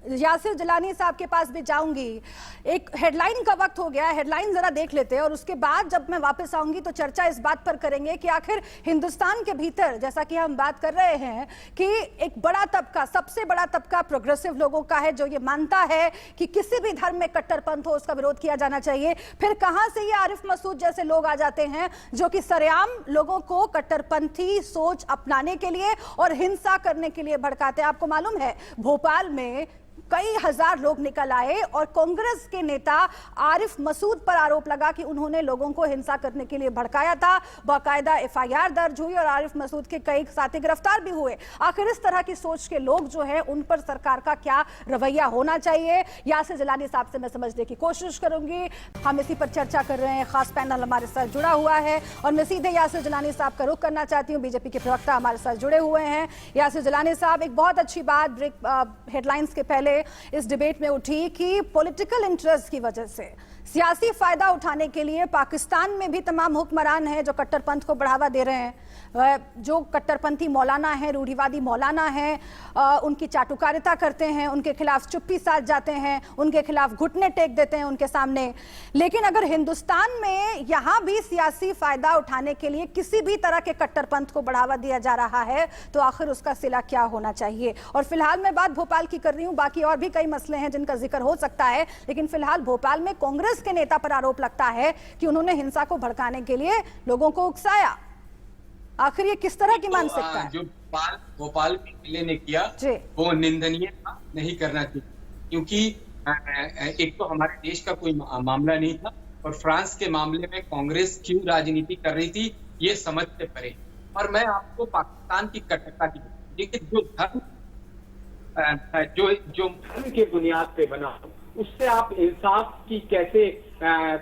[SPEAKER 1] यासिर जिलानी साहब के पास भी जाऊंगी। एक हेडलाइन का वक्त हो गया है, हेडलाइन जरा देख लेते हैं और उसके बाद जब मैं वापस आऊंगी तो चर्चा इस बात पर करेंगे कि आखिर हिंदुस्तान के भीतर, जैसा कि हम बात कर रहे हैं कि एक बड़ा तबका, सबसे बड़ा तबका प्रोग्रेसिव लोगों का है जो ये मानता है कि किसी भी धर्म में कट्टरपंथ हो उसका विरोध किया जाना चाहिए। फिर कहां से ये आरिफ मसूद जैसे लोग आ जाते हैं जो कि सरेआम लोगों को कट्टरपंथी सोच अपनाने के लिए और हिंसा करने के लिए भड़काते हैं। आपको मालूम है भोपाल में कई हजार लोग निकल आए और कांग्रेस के नेता आरिफ मसूद पर आरोप लगा कि उन्होंने लोगों को हिंसा करने के लिए भड़काया था। बाकायदा एफआईआर दर्ज हुई और आरिफ मसूद के कई साथी गिरफ्तार भी हुए। आखिर इस तरह की सोच के लोग जो है उन पर सरकार का क्या रवैया होना चाहिए, यासिर जिलानी साहब से मैं समझने की कोशिश करूंगी। हम इसी पर चर्चा कर रहे हैं, खास पैनल हमारे साथ जुड़ा हुआ है और मैं सीधे यासिर जिलानी साहब का रुख करना चाहती हूं। बीजेपी के प्रवक्ता हमारे साथ जुड़े हुए हैं। यासिर जिलानी साहब, एक बहुत अच्छी बात ब्रेक हेडलाइंस के पहले इस डिबेट में उठी कि पॉलिटिकल इंटरेस्ट की वजह से, सियासी फायदा उठाने के लिए पाकिस्तान में भी तमाम हुक्मरान हैं जो कट्टरपंथ को बढ़ावा दे रहे हैं, जो कट्टरपंथी मौलाना हैं, रूढ़िवादी मौलाना हैं, उनकी चाटुकारिता करते हैं, उनके खिलाफ चुप्पी साध जाते हैं, उनके खिलाफ घुटने टेक देते हैं उनके सामने। लेकिन अगर हिंदुस्तान में यहां भी सियासी फायदा उठाने के लिए किसी भी तरह के कट्टरपंथ को बढ़ावा दिया जा रहा है तो आखिर उसका सिला क्या होना चाहिए? और फिलहाल मैं बात भोपाल की कर रही हूं, बाकी और भी कई मसले हैं जिनका जिक्र हो सकता है, लेकिन फिलहाल भोपाल में कांग्रेस के नेता पर आरोप लगता है कि उन्होंने हिंसा को भड़काने के लिए लोगों को उकसाया। आखिर ये किस तरह की मानसिकता है?
[SPEAKER 8] जो भोपाल के किले ने किया वो निंदनीय था, नहीं करना चाहिए, क्योंकि एक तो हमारे देश का कोई मामला नहीं था और फ्रांस के मामले में कांग्रेस क्यों राजनीति कर रही थी ये समझ से परे। और मैं आपको पाकिस्तान की कट्टरता की देखिए, जो धर्म
[SPEAKER 11] के बुनियाद पे बना, उससे आप इंसाफ की कैसे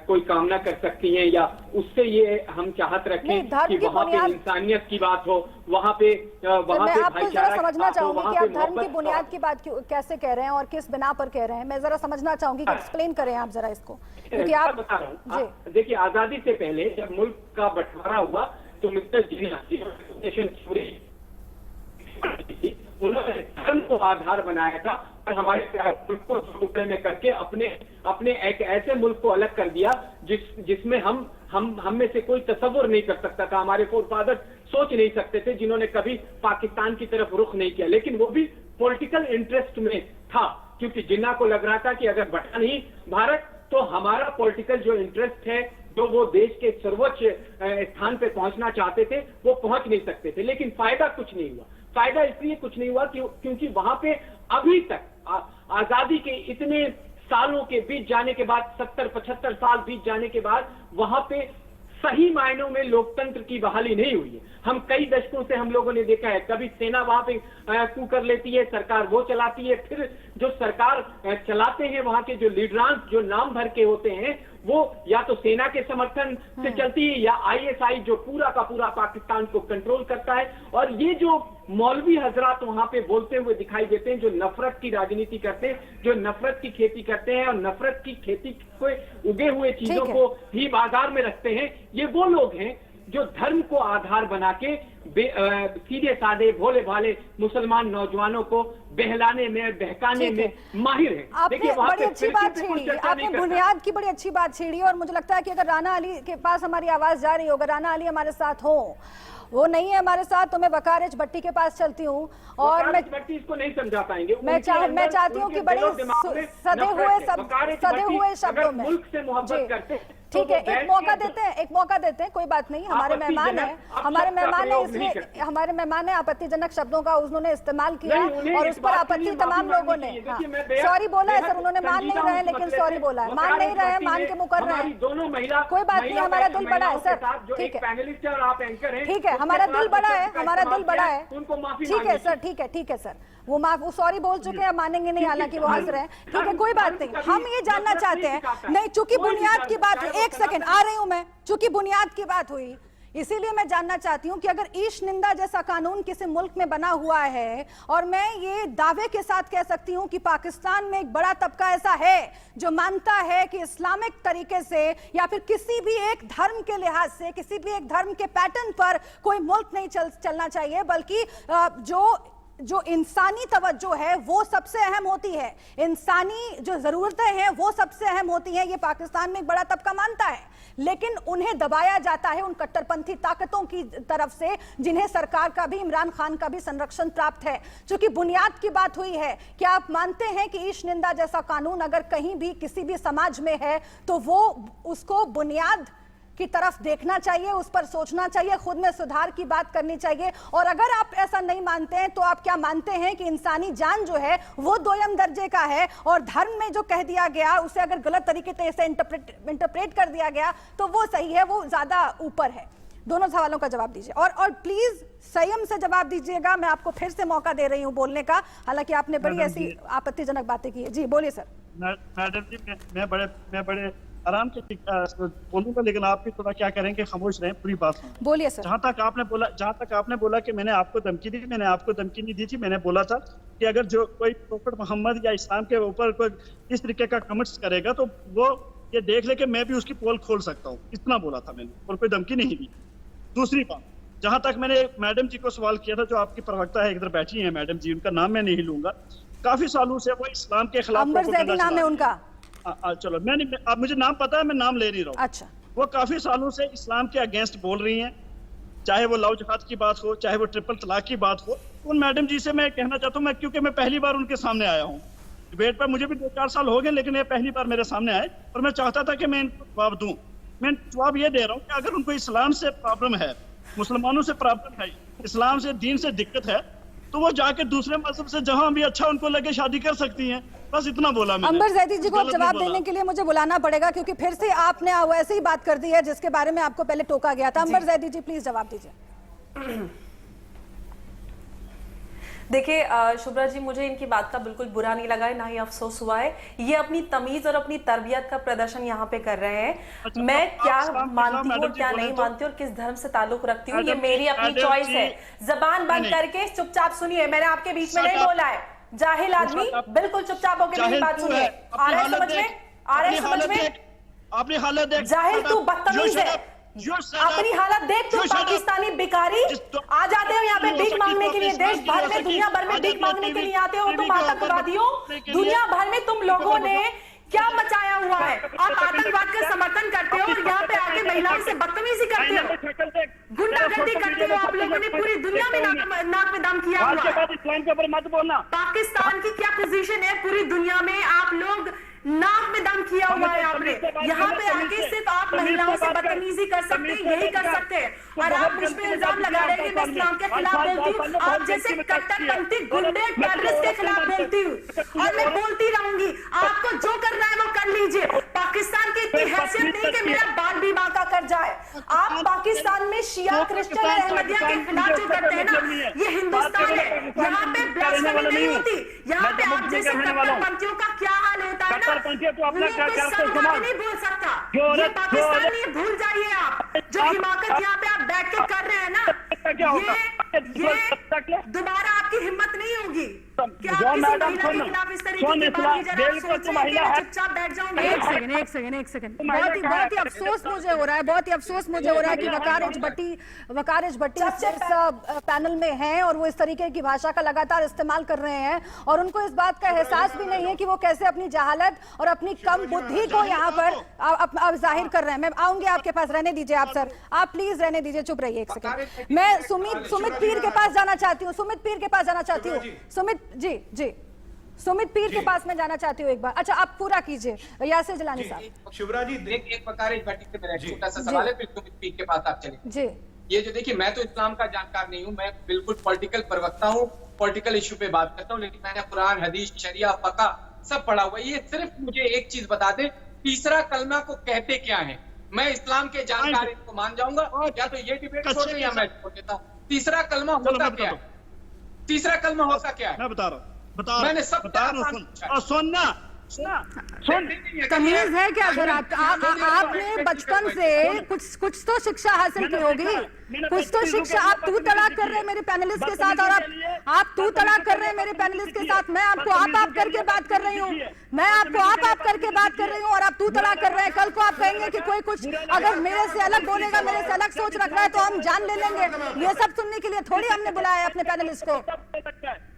[SPEAKER 11] कोई कामना कर सकती हैं, या उससे ये हम चाहत रखें कि वहाँ पे इंसानियत की बात हो, वहाँ पे
[SPEAKER 1] भाईचारा समझना चाहूंगी कि आप धर्म की बुनियाद की बात कैसे कह रहे हैं और किस बिना पर कह रहे हैं। मैं जरा समझना चाहूंगी कि एक्सप्लेन करें आप जरा इसको, क्योंकि आप
[SPEAKER 11] बता रहा हूँ। देखिए, आजादी से पहले जब मुल्क का बंटवारा हुआ तो मिस्टर जिन्ना उन्होंने धर्म को आधार बनाया था और हमारे मुल्क को टुकड़े में करके अपने एक ऐसे मुल्क को अलग कर दिया जिसमें हम में से कोई तसव्वुर नहीं कर सकता था, हमारे फोरफादर सोच नहीं सकते थे, जिन्होंने कभी पाकिस्तान की तरफ रुख नहीं किया। लेकिन वो भी पॉलिटिकल इंटरेस्ट में था, क्योंकि जिन्ना को लग रहा था कि अगर बटा नहीं भारत तो हमारा पॉलिटिकल जो इंटरेस्ट है, जो वो देश के सर्वोच्च स्थान पे पहुंचना चाहते थे, वो पहुंच नहीं सकते थे। लेकिन फायदा कुछ नहीं हुआ। फायदा इसलिए कुछ नहीं हुआ क्योंकि वहां पे अभी तक आजादी के इतने सालों के बीत जाने के बाद, 70-75 साल बीत जाने के बाद, वहां पे सही मायनों में लोकतंत्र की बहाली नहीं हुई है। हम कई दशकों से हम लोगों ने देखा है, कभी सेना वहां पे कू कर लेती है, सरकार वो चलाती है, फिर जो सरकार चलाते हैं वहां के जो लीडरान जो नाम भर के होते हैं वो या तो सेना के समर्थन से चलती है या आईएसआई जो पूरा का पूरा पाकिस्तान को कंट्रोल करता है। और ये जो मौलवी हजरात वहां पे बोलते हुए दिखाई देते हैं, जो नफरत की राजनीति करते हैं, जो नफरत की खेती करते हैं और नफरत की खेती को उगे हुए चीजों को ही बाजार में रखते हैं, ये वो लोग हैं जो धर्म को आधार बना के सीधे साधे भोले भाले मुसलमान नौजवानों को बहलाने में बहकाने में माहिर है।
[SPEAKER 1] आपने बड़ी अच्छी बात छेड़ी, आपने बुनियाद की बड़ी अच्छी बात छेड़ी और मुझे लगता है कि अगर राना अली के पास हमारी आवाज जा रही हो, अगर राना अली हमारे साथ हो, वो नहीं है हमारे साथ, तो मैं वकारिच भट्टी के पास चलती हूँ और मैं
[SPEAKER 11] इसको नहीं समझा पाएंगे।
[SPEAKER 1] मैं चाहती हूँ कि बड़े सदे हुए शब्दों में
[SPEAKER 11] मुल्क से मोहब्बत करते।
[SPEAKER 1] ठीक है, एक मौका देते हैं, कोई बात नहीं, हमारे मेहमान है, इसलिए हमारे मेहमान है, आपत्तिजनक शब्दों का उन्होंने इस्तेमाल किया और उस पर आपत्ति तमाम लोगों ने सॉरी बोला है। सर, उन्होंने मान नहीं रहे, लेकिन सॉरी बोला है, मान नहीं रहे, मान के मुकर रहे हैं।
[SPEAKER 11] दोनों महिला,
[SPEAKER 1] कोई बात नहीं, हमारा दिल बड़ा है सर, ठीक है,
[SPEAKER 11] पैनलिस्ट है और आप एंकर हैं,
[SPEAKER 1] ठीक है, हमारा दिल बड़ा है, हमारा दिल बड़ा है,
[SPEAKER 11] उनको माफी,
[SPEAKER 1] ठीक है सर, ठीक है सर, वो सॉरी बोल चुके हैं, मानेंगे नहीं, हालांकि वो हंस रहे हैं, ठीक है, कोई बात नहीं। हम ये जानना चाहते हैं, नहीं, चूंकि बुनियाद की बात हुई, एक सेकंड आ रही हूं मैं, चूंकि बुनियाद की बात हुई इसीलिए मैं जानना चाहती हूं कि अगर ईश निंदा जैसा कानून किसी मुल्क में बना हुआ है, और मैं ये दावे के साथ कह सकती हूं कि पाकिस्तान में एक बड़ा तबका ऐसा है जो मानता है कि इस्लामिक तरीके से या फिर किसी भी एक धर्म के लिहाज से, किसी भी एक धर्म के पैटर्न पर कोई मुल्क नहीं चलना चाहिए, बल्कि जो इंसानी तवज्जो है वो सबसे अहम होती है, इंसानी जो जरूरतें हैं वो सबसे अहम होती हैं, ये पाकिस्तान में एक बड़ा तबका मानता है। लेकिन उन्हें दबाया जाता है उन कट्टरपंथी ताकतों की तरफ से जिन्हें सरकार का भी, इमरान खान का भी संरक्षण प्राप्त है। चूंकि बुनियाद की बात हुई है, क्या आप मानते हैं कि ईश निंदा जैसा कानून अगर कहीं भी किसी भी समाज में है तो वो उसको बुनियाद की तरफ देखना चाहिए, उस पर सोचना चाहिए, खुद में सुधार की बात करनी चाहिए। और अगर आप ऐसा नहीं मानते हैं तो आप क्या मानते हैं कि इंसानी जान जो है वो दोयम दर्जे का है, और धर्म में जो कह दिया गया उसे अगर गलत तरीके से इसे इंटरप्रेट कर दिया गया तो वो सही है, वो ज्यादा ऊपर है? दोनों सवालों का जवाब दीजिए, और प्लीज संयम से जवाब दीजिएगा। मैं आपको फिर से मौका दे रही हूं बोलने का, हालांकि आपने बड़ी ऐसी आपत्तिजनक बातें की है। जी बोलिए सर।
[SPEAKER 6] मैडम जी, मैं बड़े आराम से बोलूंगा, लेकिन आप भी थोड़ा क्या करेंगे, खामोश रहें, पूरी बात सुनो।
[SPEAKER 1] बोलिए सर।
[SPEAKER 6] जहां तक आपने बोला कि मैंने आपको धमकी दी, मैंने आपको धमकी नहीं दी थी। मैंने बोला था कि अगर जो कोई प्रॉफेट मोहम्मद या इस्लाम के ऊपर कोई इस तरीके का कमेंट्स करेगा तो वो ये देख ले कि मैं भी उसकी पोल खोल सकता हूँ, इतना बोला था मैंने, और कोई धमकी नहीं दी। दूसरी बात, जहां तक मैंने मैडम जी को सवाल किया था, जो आपकी प्रवक्ता है, इधर बैठी है मैडम जी, उनका नाम मैं नहीं लूंगा, काफी सालों से वो इस्लाम के खिलाफ
[SPEAKER 1] नाम है उनका।
[SPEAKER 6] चलो अब मुझे नाम पता है, मैं नाम ले नहीं रहा हूँ।
[SPEAKER 1] अच्छा।
[SPEAKER 6] वो काफी सालों से इस्लाम के अगेंस्ट बोल रही हैं, चाहे वो लव जिहाद की बात हो, चाहे वो ट्रिपल तलाक की बात हो। उन मैडम जी से मैं कहना चाहता हूँ, क्योंकि मैं पहली बार उनके सामने आया हूँ डिबेट पर, मुझे भी 2-4 साल हो गए, लेकिन ये पहली बार मेरे सामने आए और मैं चाहता था कि मैं इनको जवाब दूं। मैं जवाब ये दे रहा हूँ कि अगर उनको इस्लाम से प्रॉब्लम है, मुसलमानों से प्रॉब्लम है, इस्लाम से, दीन से दिक्कत है, तो वो जाके दूसरे मजहब से जहां भी अच्छा उनको लगे शादी कर सकती हैं। बस इतना बोला मैंने।
[SPEAKER 1] अंबर जैदी जी को अब जवाब देने के लिए मुझे बुलाना पड़ेगा, क्योंकि फिर से आपने वैसे ही बात कर दी है जिसके बारे में आपको पहले टोका गया था। अंबर जैदी जी प्लीज जवाब दीजिए।
[SPEAKER 7] देखिए शुभ्रा जी, मुझे इनकी बात का बिल्कुल बुरा नहीं लगा है, ना ही अफसोस हुआ है। ये अपनी तमीज और अपनी तरबियत का प्रदर्शन यहाँ पे कर रहे हैं। मैं क्या मानती हूँ, क्या नहीं मानती और किस धर्म से ताल्लुक रखती हूँ, ये मेरी अपनी चॉइस है। जबान बंद करके चुपचाप सुनिए, मैंने आपके बीच में नहीं बोला है। जाहिल आदमी बिल्कुल चुपचाप होकर मेरी बात सुनिए। आ रहा है समझ में? आ रहा है समझ में?
[SPEAKER 6] अपनी हालत देख।
[SPEAKER 7] जाहिल तू बदतमीज है, अपनी हालत देख। तू पाकिस्तानी भिखारी आ जाते हो यहाँ पे भीख मांगने के लिए, देश भर में, दुनिया भर में भीख मांगने के लिए आते हो तुम आतंकवादियों। दुनिया भर में तुम लोगों ने क्या मचाया हुआ है? आप आतंकवाद का समर्थन करते हो और यहाँ पे आके महिलाओं से बदतमीजी करते हो, गुंडागर्दी करते हो। आप लोगों ने पूरी दुनिया में नाक में दम किया हुआ है।
[SPEAKER 6] इस्लाम के ऊपर मत बोलना।
[SPEAKER 7] पाकिस्तान की क्या पोजीशन है पूरी दुनिया में? आप लोग नाक में दम किया हुआ है आपने। यहाँ पे आके सिर्फ आप महिलाओं से बदतमीजी कर सकते हैं, यही कर सकते हैं। और आप मुझ पे इल्जाम लगा रहे हैं कि मैं इस्लाम के खिलाफ बोलती हूँ। आप जैसे कट्टरपंथी गुंडे टेररिस्ट के खिलाफ बोलती हूँ, और मैं बोलती रहूंगी। आपको जो करना है वो कर लीजिए। पाकिस्तान की इतनी हैसियत नहीं कि मेरा बाल भी बांका कर जाए। आप पाकिस्तान में शिया, क्रिश्चियन, अहमदिया के खिलाफ जो करते हैं ना, ये हिंदुस्तान है। यहाँ पे ब्लास्फेमी नहीं होती। यहाँ पे आप जैसे कट्टरपंथियों का क्या हाल होता है ना, नहीं भूल सकता। ये पाकिस्तान नहीं भूल जाइए आप। जो हिमाकत यहाँ पे आप बैठ के कर रहे हैं ना, ये दोबारा आपकी हिम्मत नहीं होगी कि आप किसी महिला के खिलाफ इस तरीके की बात कीजिए। चुपचाप बैठ जाऊंगे।
[SPEAKER 1] एक सेकंड। बहुत ही अफसोस मुझे हो रहा है, बहुत ही अफसोस मुझे हो रहा है कि वकारिज भट्टी इस पैनल में हैं और वो इस तरीके की भाषा का लगातार इस्तेमाल कर रहे हैं, और उनको इस बात का एहसास भी नहीं है कि वो कैसे अपनी जहालत और अपनी कम बुद्धि को यहाँ पर जाहिर कर रहे हैं। मैं आऊंगी आपके पास, रहने दीजिए आप सर, आप प्लीज रहने दीजिए, चुप रहिए एक सेकंड। मैं सुमित पीर के पास जाना चाहती हूँ, सुमित पीर के पास जाना चाहती हूँ। सुमित जी, सुमित पीर के पास मैं जाना चाहती हूँ एक बार। अच्छा, आप पूरा कीजिए यासिर जिलानी साहब।
[SPEAKER 9] शुभ्रा जी,
[SPEAKER 8] एक वकारिज भट्टी से मेरा छोटा सा सवाल है, फिर सुमित पीर के पास आप चले
[SPEAKER 1] जी।
[SPEAKER 8] ये जो देखिए, मैं तो इस्लाम का जानकार नहीं हूँ, मैं बिल्कुल पॉलिटिकल प्रवक्ता हूँ, पॉलिटिकल इशू पे बात करता हूँ, लेकिन मैंने कुरान, हदीस, शरिया, फक़ह सब पढ़ा हुआ। ये सिर्फ मुझे एक चीज बता दे, तीसरा कलमा को कहते क्या है? मैं इस्लाम के जानकार इनको मान जाऊंगा, या तो ये डिबेट छोड़ दे या मैं छोड़ देता हूँ। तीसरा कलमा होता क्या है? तीसरा कलमा होता क्या है?
[SPEAKER 6] मैं बता रहा हूँ,
[SPEAKER 8] मैंने सब
[SPEAKER 6] सुनना।
[SPEAKER 1] तमीज है क्या सर? आपने बचपन से कुछ तो शिक्षा हासिल की होगी, कुछ तो शिक्षा। आप तू तड़ाक कर रहे हैं मेरे पैनलिस्ट के साथ, और आप तू तड़ाक कर रहे हैं मेरे पैनलिस्ट के साथ। मैं आपको आप करके बात कर रही हूँ, मैं आपको आप करके बात कर रही हूँ, और आप तू तड़ाक कर रहे हैं। कल को आप कहेंगे कि कोई कुछ अगर मेरे से अलग बोलेगा, मेरे से अलग सोच रख रहा है, तो हम जान ले लेंगे। ये सब सुनने के लिए थोड़ी हमने बुलाया है अपने पैनलिस्ट को।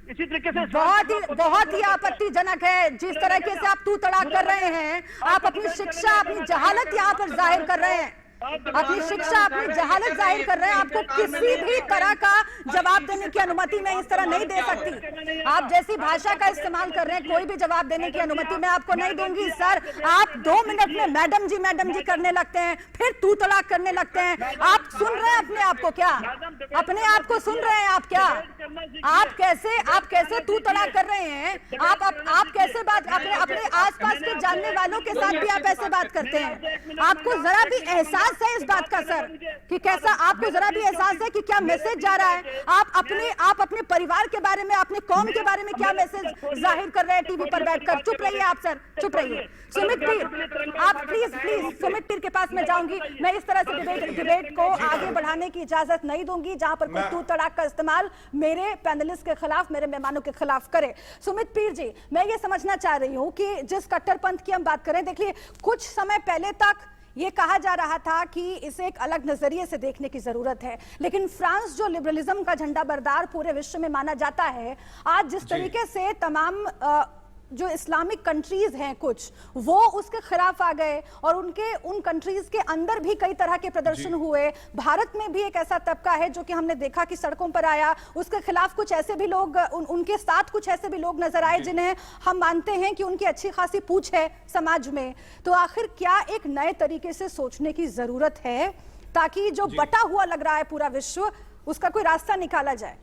[SPEAKER 6] इसी तरीके से
[SPEAKER 1] बहुत ही आपत्तिजनक है जिस तरीके से आप तू तड़ाक कर रहे हैं। आप अपनी शिक्षा, अपनी जहालत यहाँ पर जाहिर कर रहे हैं। अपनी शिक्षा, अपनी जहालत जाहिर कर रहे हैं। आपको किसी भी तरह का जवाब देने की अनुमति मैं इस तरह नहीं दे सकती। आप जैसी भाषा का इस्तेमाल कर रहे हैं, कोई भी जवाब देने की अनुमति मैं आपको नहीं दूंगी। सर, आप 2 मिनट में मैडम जी करने लगते हैं, फिर तू तलाक करने लगते हैं। आप सुन रहे हैं अपने आप को क्या? अपने आप को सुन रहे हैं आप क्या? आप कैसे तू तलाक कर रहे हैं? आप कैसे बात, अपने आसपास के जानने वालों के साथ भी आप ऐसे बात करते हैं? आपको जरा भी एहसास है इस बात का सर कि कैसा, आपको जरा भी एहसास है कि क्या मैसेज जा रहा है? आप अपने परिवार के बारे में, अपने कौम के बारे में क्या मैसेज जाहिर कर रहे हैं टीवी पर बैठकर? चुप रहिए आप सर, चुप रहिए। सुमित पीर, आप प्लीज सुमित पीर के पास मैं जाऊंगी। मैं इस तरह से डिबेट को आगे बढ़ाने की इजाजत नहीं दूंगी जहां पर कोई तू तड़ाक का इस्तेमाल मेरे पैनलिस्ट के खिलाफ, मेरे मेहमानों के खिलाफ करे। सुमित पीर जी, मैं ये समझना चाह रही हूं कि जिस कट्टरपंथ की हम बात करें, देखिए कुछ समय पहले तक ये कहा जा रहा था कि इसे एक अलग नजरिए से देखने की जरूरत है, लेकिन फ्रांस जो लिबरलिज्म का झंडा बरदार पूरे विश्व में माना जाता है, आज जिस तरीके से तमाम जो इस्लामिक कंट्रीज हैं कुछ, वो उसके खिलाफ आ गए और उन कंट्रीज के अंदर भी कई तरह के प्रदर्शन हुए। भारत में भी एक ऐसा तबका है जो कि हमने देखा कि सड़कों पर आया, उसके खिलाफ कुछ ऐसे भी लोग, उनके साथ कुछ ऐसे भी लोग नजर आए जिन्हें हम मानते हैं कि उनकी अच्छी खासी पूछ है समाज में। तो आखिर क्या एक नए तरीके से सोचने की जरूरत है ताकि जो बटा हुआ लग रहा है पूरा विश्व, उसका कोई रास्ता निकाला जाए?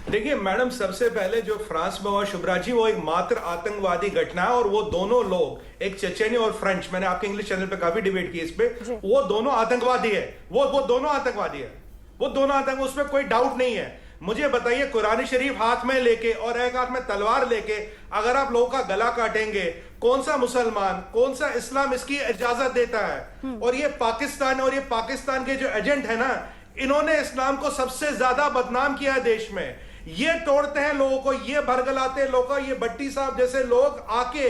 [SPEAKER 9] देखिए मैडम, सबसे पहले जो फ्रांस में हुआ शुभ्रा जी, वो एक मात्र आतंकवादी घटना है और वो दोनों लोग, एक चेचेनी और फ्रेंच, मैंने आपके इंग्लिश चैनल पे काफी डिबेट की इस पे, वो दोनों आतंकवादी है। वो दोनों आतंकवादी है, वो दोनों आतंक, उसमें कोई डाउट नहीं है। मुझे बताइए, कुरान शरीफ हाथ में लेके और एक हाथ में तलवार लेके अगर आप लोगों का गला काटेंगे, कौन सा मुसलमान, कौन सा इस्लाम इसकी इजाजत देता है? और ये पाकिस्तान और ये पाकिस्तान के जो एजेंट है ना, इन्होंने इस्लाम को सबसे ज्यादा बदनाम किया है देश में। ये तोड़ते हैं लोगों को, ये भरगलाते हैं लोगों को। ये भट्टी साहब जैसे लोग आके,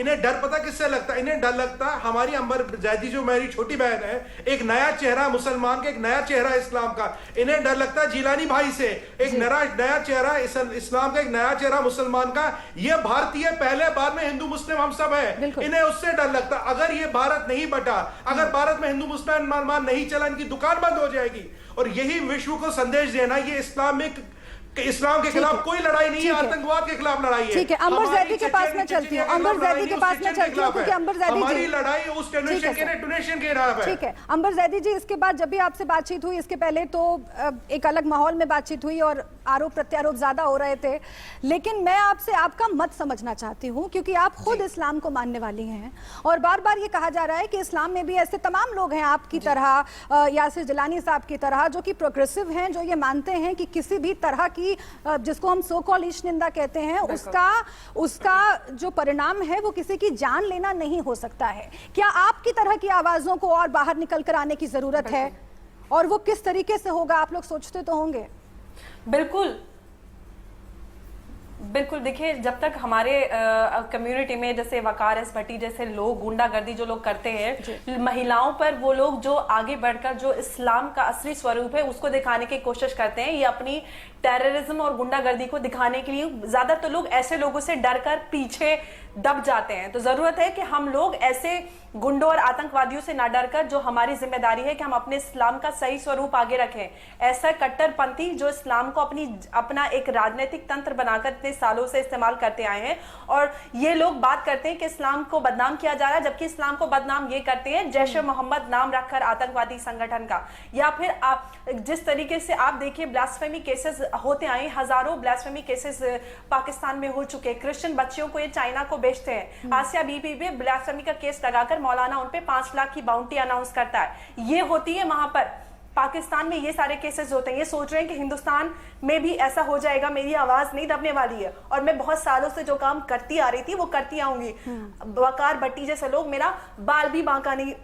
[SPEAKER 9] इन्हें डर पता किससे लगता है? इन्हें डर लगता है हमारी अंबर जैदी जो मेरी छोटी बहन है, एक नया चेहरा मुसलमान का, एक नया चेहरा इस्लाम का। इन्हें डर लगता है जिलानी भाई से, एक नया चेहरा इस्लाम का, एक नया चेहरा मुसलमान का। ये भारतीय पहले, बाद में हिंदू मुस्लिम हम सब है, इन्हें उससे डर लगता। अगर ये भारत नहीं बटा, अगर भारत में हिंदू मुसलमान नहीं चला, इनकी दुकान बंद हो जाएगी। और यही विश्व को संदेश देना, ये इस्लाम के खिलाफ कोई लड़ाई नहीं है, आतंकवाद के खिलाफ लड़ाई है।
[SPEAKER 1] ठीक है, अंबर जैदी के पास में चलती हूँ, अंबर जैदी के पास में चलती हूँ, क्योंकि अंबर जैदी
[SPEAKER 9] हमारी लड़ाई उस टूनेशियन के खिलाफ है।
[SPEAKER 1] ठीक है अंबर जैदी जी, इसके बाद जब भी आपसे बातचीत हुई, इसके पहले तो एक अलग माहौल में बातचीत हुई और आरोप प्रत्यारोप ज्यादा हो रहे थे, लेकिन मैं आपसे आपका मत समझना चाहती हूँ, क्योंकि आप खुद इस्लाम को मानने वाली हैं और बार बार ये कहा जा रहा है कि इस्लाम में भी ऐसे तमाम लोग हैं आपकी तरह, यासिर जिलानी साहब की तरह, जो कि प्रोग्रेसिव हैं, जो ये मानते हैं कि किसी भी तरह की, जिसको हम सो कॉल ईश निंदा कहते हैं, उसका जो परिणाम है वो किसी की जान लेना नहीं हो सकता है। क्या आपकी तरह की आवाजों को और बाहर निकल कर आने की जरूरत है? और वो किस तरीके से होगा, आप लोग सोचते तो होंगे।
[SPEAKER 7] बिल्कुल बिल्कुल, देखिए जब तक हमारे कम्युनिटी में जैसे वकार एस भट्टी जैसे लोग गुंडागर्दी जो लोग करते हैं महिलाओं पर, वो लोग जो आगे बढ़कर जो इस्लाम का असली स्वरूप है उसको दिखाने की कोशिश करते हैं, ये अपनी टेररिज्म और गुंडागर्दी को दिखाने के लिए ज्यादातर लोग ऐसे लोगों से डरकर पीछे दब जाते हैं। तो जरूरत है कि हम लोग ऐसे गुंडों और आतंकवादियों से ना डरकर, जो हमारी जिम्मेदारी है कि हम अपने इस्लाम का सही स्वरूप आगे रखें। ऐसा कट्टरपंथी जो इस्लाम को अपना एक राजनीतिक तंत्र बनाकर इतने सालों से इस्तेमाल करते आए हैं, और ये लोग बात करते हैं कि इस्लाम को बदनाम किया जा रहा है, जबकि इस्लाम को बदनाम ये करते हैं जैश ए मोहम्मद नाम रखकर आतंकवादी संगठन का। या फिर आप जिस तरीके से आप देखिए ब्लास्फेमी केसेस होते आए, हजारों ब्लास्फेमी केसेस पाकिस्तान में हो चुके। क्रिश्चियन बच्चियों को ये चाइना को बेचते हैं। आसिया बीबी पे ब्लास्फेमी का केस लगाकर मौलाना उन पे 5 लाख की बाउंटी अनाउंस करता है। ये होती है वहां पर पाकिस्तान में, ये सारे केसेस होते हैं। ये सोच रहे हैं कि हिंदुस्तान में भी ऐसा हो जाएगा, मेरी आवाज नहीं दबने वाली है। और मैं बहुत सालों से जो काम करती आ रही थी वो करती आऊंगी। वकार भट्टी जैसे लोग मेरा बाल भी बांका नहीं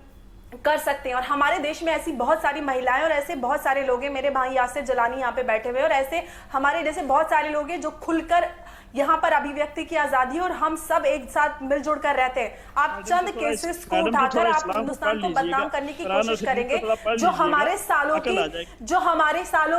[SPEAKER 7] कर सकते हैं। और हमारे देश में ऐसी बहुत सारी महिलाएं और ऐसे बहुत सारे लोग हैं, मेरे भाई यासिर जलानी यहाँ पे बैठे हुए, और ऐसे हमारे जैसे बहुत सारे लोग हैं जो खुलकर यहाँ पर अभिव्यक्ति की आजादी और हम सब एक साथ मिलजुल कर रहते हैं। आप चंद केसेस को उठाकर आप हिंदुस्तान को बदनाम करने की कोशिश करेंगे। जो हमारे सालों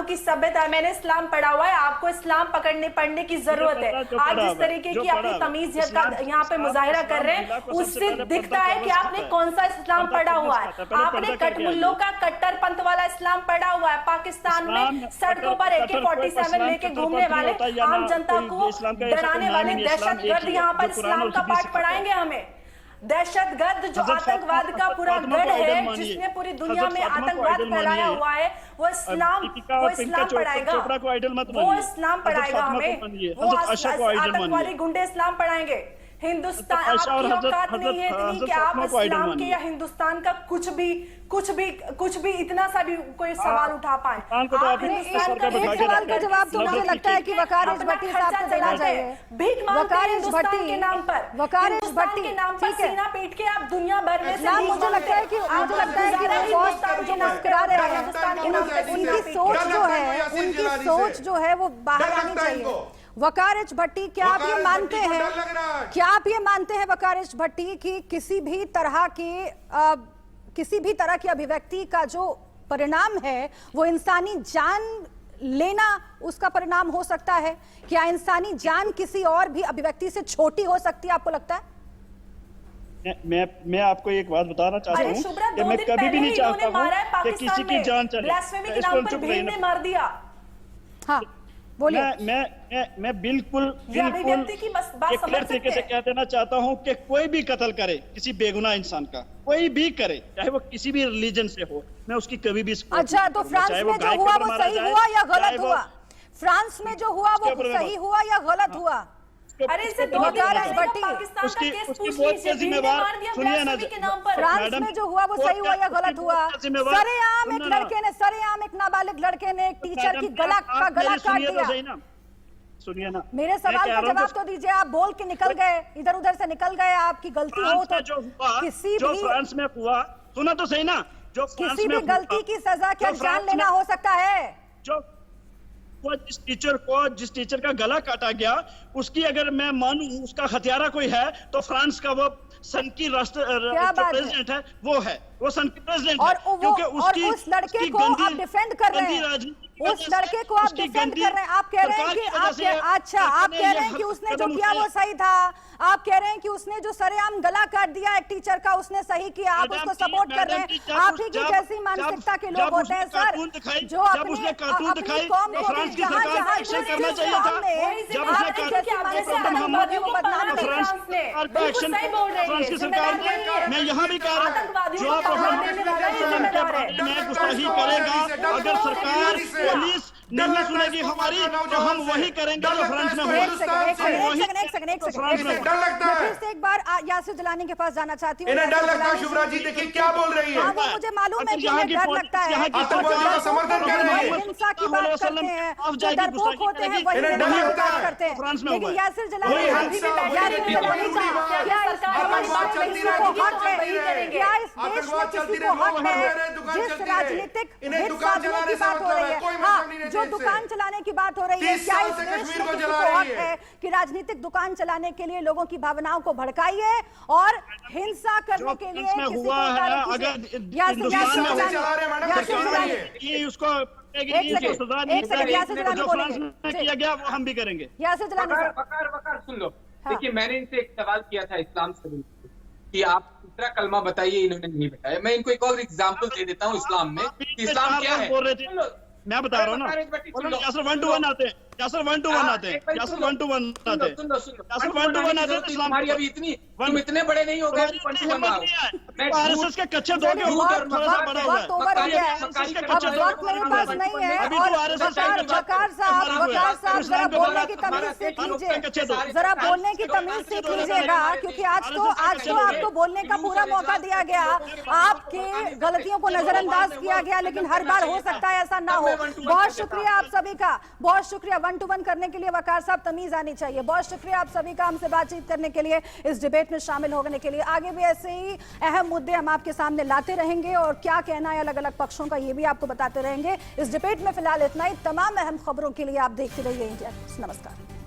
[SPEAKER 7] की सभ्यता, मैंने इस्लाम पढ़ा हुआ है, आपको इस्लाम पढ़ने की जरूरत है। आप जिस तरीके की अपनी तमीज का यहाँ पे मुजाहिरा कर रहे हैं, उससे दिखता है कि आपने कौन सा इस्लाम पढ़ा हुआ है। आपने कटमुल्लों का कट्टरपंथ वाला इस्लाम पढ़ा हुआ है। पाकिस्तान में सड़कों पर AK-47 लेके घूमने वाले आम जनता को डराने वाले दहशतगर्द यहाँ पर इस्लाम का पाठ पढ़ाएंगे हमें। दहशतगर्द जो आतंकवाद का पूरा गढ़ है, जिसने पूरी दुनिया में आतंकवाद फैलाया हुआ है, वो इस्लाम पढ़ाएगा, वो इस्लाम पढ़ाएगा हमें, वो आतंकवादी गुंडे इस्लाम पढ़ाएंगे। हिंदुस्तान, आपकी औकात नहीं है इतनी कि आप इस्लाम के या हिंदुस्तान का कुछ भी इतना सा भी कोई सवाल उठा पाए। आप हिंदुस्तान का एक सवाल का जवाब तो मुझे लगता है कि वकारिश भट्टी साहब को देना चाहिए। भीख मांगते हैं हिंदुस्तान के नाम पर, हिंदुस्तान के नाम पर सीना पीट के आप दुनिया भर में से मुझे लगता है कि जो मुस्कुरा रहे हैं हिंदुस्तान के नाम पर, उनकी सोच जो है वो बाहर आनी चाहिए। वकारिश भट्टी, क्या आप ये मानते हैं वकारिश भट्टी कि किसी भी तरह की अभिव्यक्ति का जो परिणाम है वो इंसानी जान लेना उसका परिणाम हो सकता है? क्या इंसानी जान किसी और भी अभिव्यक्ति से छोटी हो सकती है, आपको लगता है?
[SPEAKER 6] मैं आपको एक बात बताना चाहता हूँ कि मैं कभी भी नहीं चाहता हूँ कि किसी की जान चले।
[SPEAKER 7] मार दिया। हाँ,
[SPEAKER 6] मैं बिल्कुल क्लियर तरीके से कह देना चाहता हूं कि कोई भी कत्ल करे किसी बेगुनाह इंसान का, कोई भी करे, चाहे वो किसी भी रिलीजन से हो, मैं उसकी कभी भी
[SPEAKER 1] अच्छा, तो फ्रांस में जो हुआ वो सही हुआ या गलत हुआ? फ्रांस में जो हुआ वो सही हुआ या गलत हुआ?
[SPEAKER 7] अरे इसे 2 दिन पहले पाकिस्तान का केस पूछ लीजिए,
[SPEAKER 6] सुनिए ना,
[SPEAKER 1] फ्रांस में जो हुआ वो सही हुआ या गलत हुआ? सरेआम एक नाबालिग लड़के ने एक टीचर की गला काट दिया।
[SPEAKER 6] सुनिए ना,
[SPEAKER 1] मेरे सवाल का जवाब तो दीजिए। आप बोल के निकल गए, इधर उधर से निकल गए, आपकी गलती हो तो किसी भी
[SPEAKER 6] फ्रांस में हुआ, सुना तो सही ना, जो
[SPEAKER 1] किसी भी गलती की सजा क्या जान लेना हो सकता है?
[SPEAKER 6] जो जिस टीचर का गला काटा गया, उसकी अगर मैं मानूं उसका हत्यारा कोई है, तो फ्रांस का वो सन की प्रेसिडेंट है, वो सन की प्रेसिडेंट है, क्योंकि
[SPEAKER 1] उस लड़के को आप डिफेंड कर रहे हैं, उस लड़के को आप डिफेंड कर रहे हैं। आप कह रहे हैं कि आप कह रहे हैं कि उसने जो किया वो सही था, आप कह रहे हैं कि उसने जो सरेआम गला काट दिया एक टीचर का उसने सही किया, आप उसको सपोर्ट कर रहे हैं। आप ही की जैसी मानसिकता के लोग होते हैं सर, जो अपनी कौम को
[SPEAKER 6] मैं यहाँ भी कह रहा हूँ, जो आप गुस्ताखी करेगा, अगर सरकार पुलिस नहीं सुनेगी हमारी, तो हम वही करेंगे जो फ्रांस में हुआ।
[SPEAKER 1] एक बार यासिर जलानी के पास जाना चाहती हूँ।
[SPEAKER 3] डर लगता है शुभ्रा जी, देखिए क्या बोल रही है।
[SPEAKER 1] वो मुझे मालूम है कि उन्हें डर लगता है,
[SPEAKER 3] समर्थन कर रही है,
[SPEAKER 1] हिंसा की बात करते हैं, जो डरपोक होते हैं वही बात करते हैं। लेकिन यासिर जलानी क्या इस देश में किसी को हक है जिस राजनीतिक हित साधने की बात हो रही है, हाँ, जो दुकान चलाने की बात हो रही है, क्या इस देश में किसी को हक है कि राजनीतिक दुकान चलाने के लिए लोगों की भावनाओं को भड़काइए और हिंसा करने के लिए किसी को
[SPEAKER 6] किया गया वो हम भी करेंगे।
[SPEAKER 8] वकार सुन लो, देखिए मैंने इनसे एक सवाल किया था इस्लाम से कि आप दूसरा कलमा बताइए, इन्होंने नहीं बताया। मैं इनको एक और एग्जांपल दे देता हूँ इस्लाम में, इस्लाम क्या है।
[SPEAKER 6] मैं बता रहा हूँ ना, यासर 1 to 1 आते हैं, यासर 1 to 1 आते हैं, यासर 1 to 1 आते हैं, यासर 1 to 1 आते हैं।
[SPEAKER 8] तुम्हारी अभी तुम इतने बड़े नहीं हो गए,
[SPEAKER 6] आरएसएस के कच्चे दो के ऊपर थोड़ा सा बड़ा हुआ है।
[SPEAKER 1] वक्त मेरे पास नहीं है। और वकार साहब जरा बोलने की तमीज सीख लीजिए, जरा बोलने की तमीज सीख लीजिएगा, क्योंकि आज तो आपको बोलने का पूरा मौका दिया गया, आपके गलतियों को नजरअंदाज किया गया, लेकिन हर बार हो सकता है ऐसा ना हो। बहुत शुक्रिया आप सभी का, बहुत शुक्रिया। 1 to 1 करने के लिए वकार साहब तमीज आनी चाहिए। बहुत शुक्रिया आप सभी का हमसे बातचीत करने के लिए, इस डिबेट में शामिल होने के लिए। आगे भी ऐसे ही अहम मुद्दे हम आपके सामने लाते रहेंगे और क्या कहना है अलग अलग पक्षों का ये भी आपको बताते रहेंगे। इस डिबेट में फिलहाल इतना ही। तमाम अहम खबरों के लिए आप देखते रहिए इंडिया न्यूज़। नमस्कार।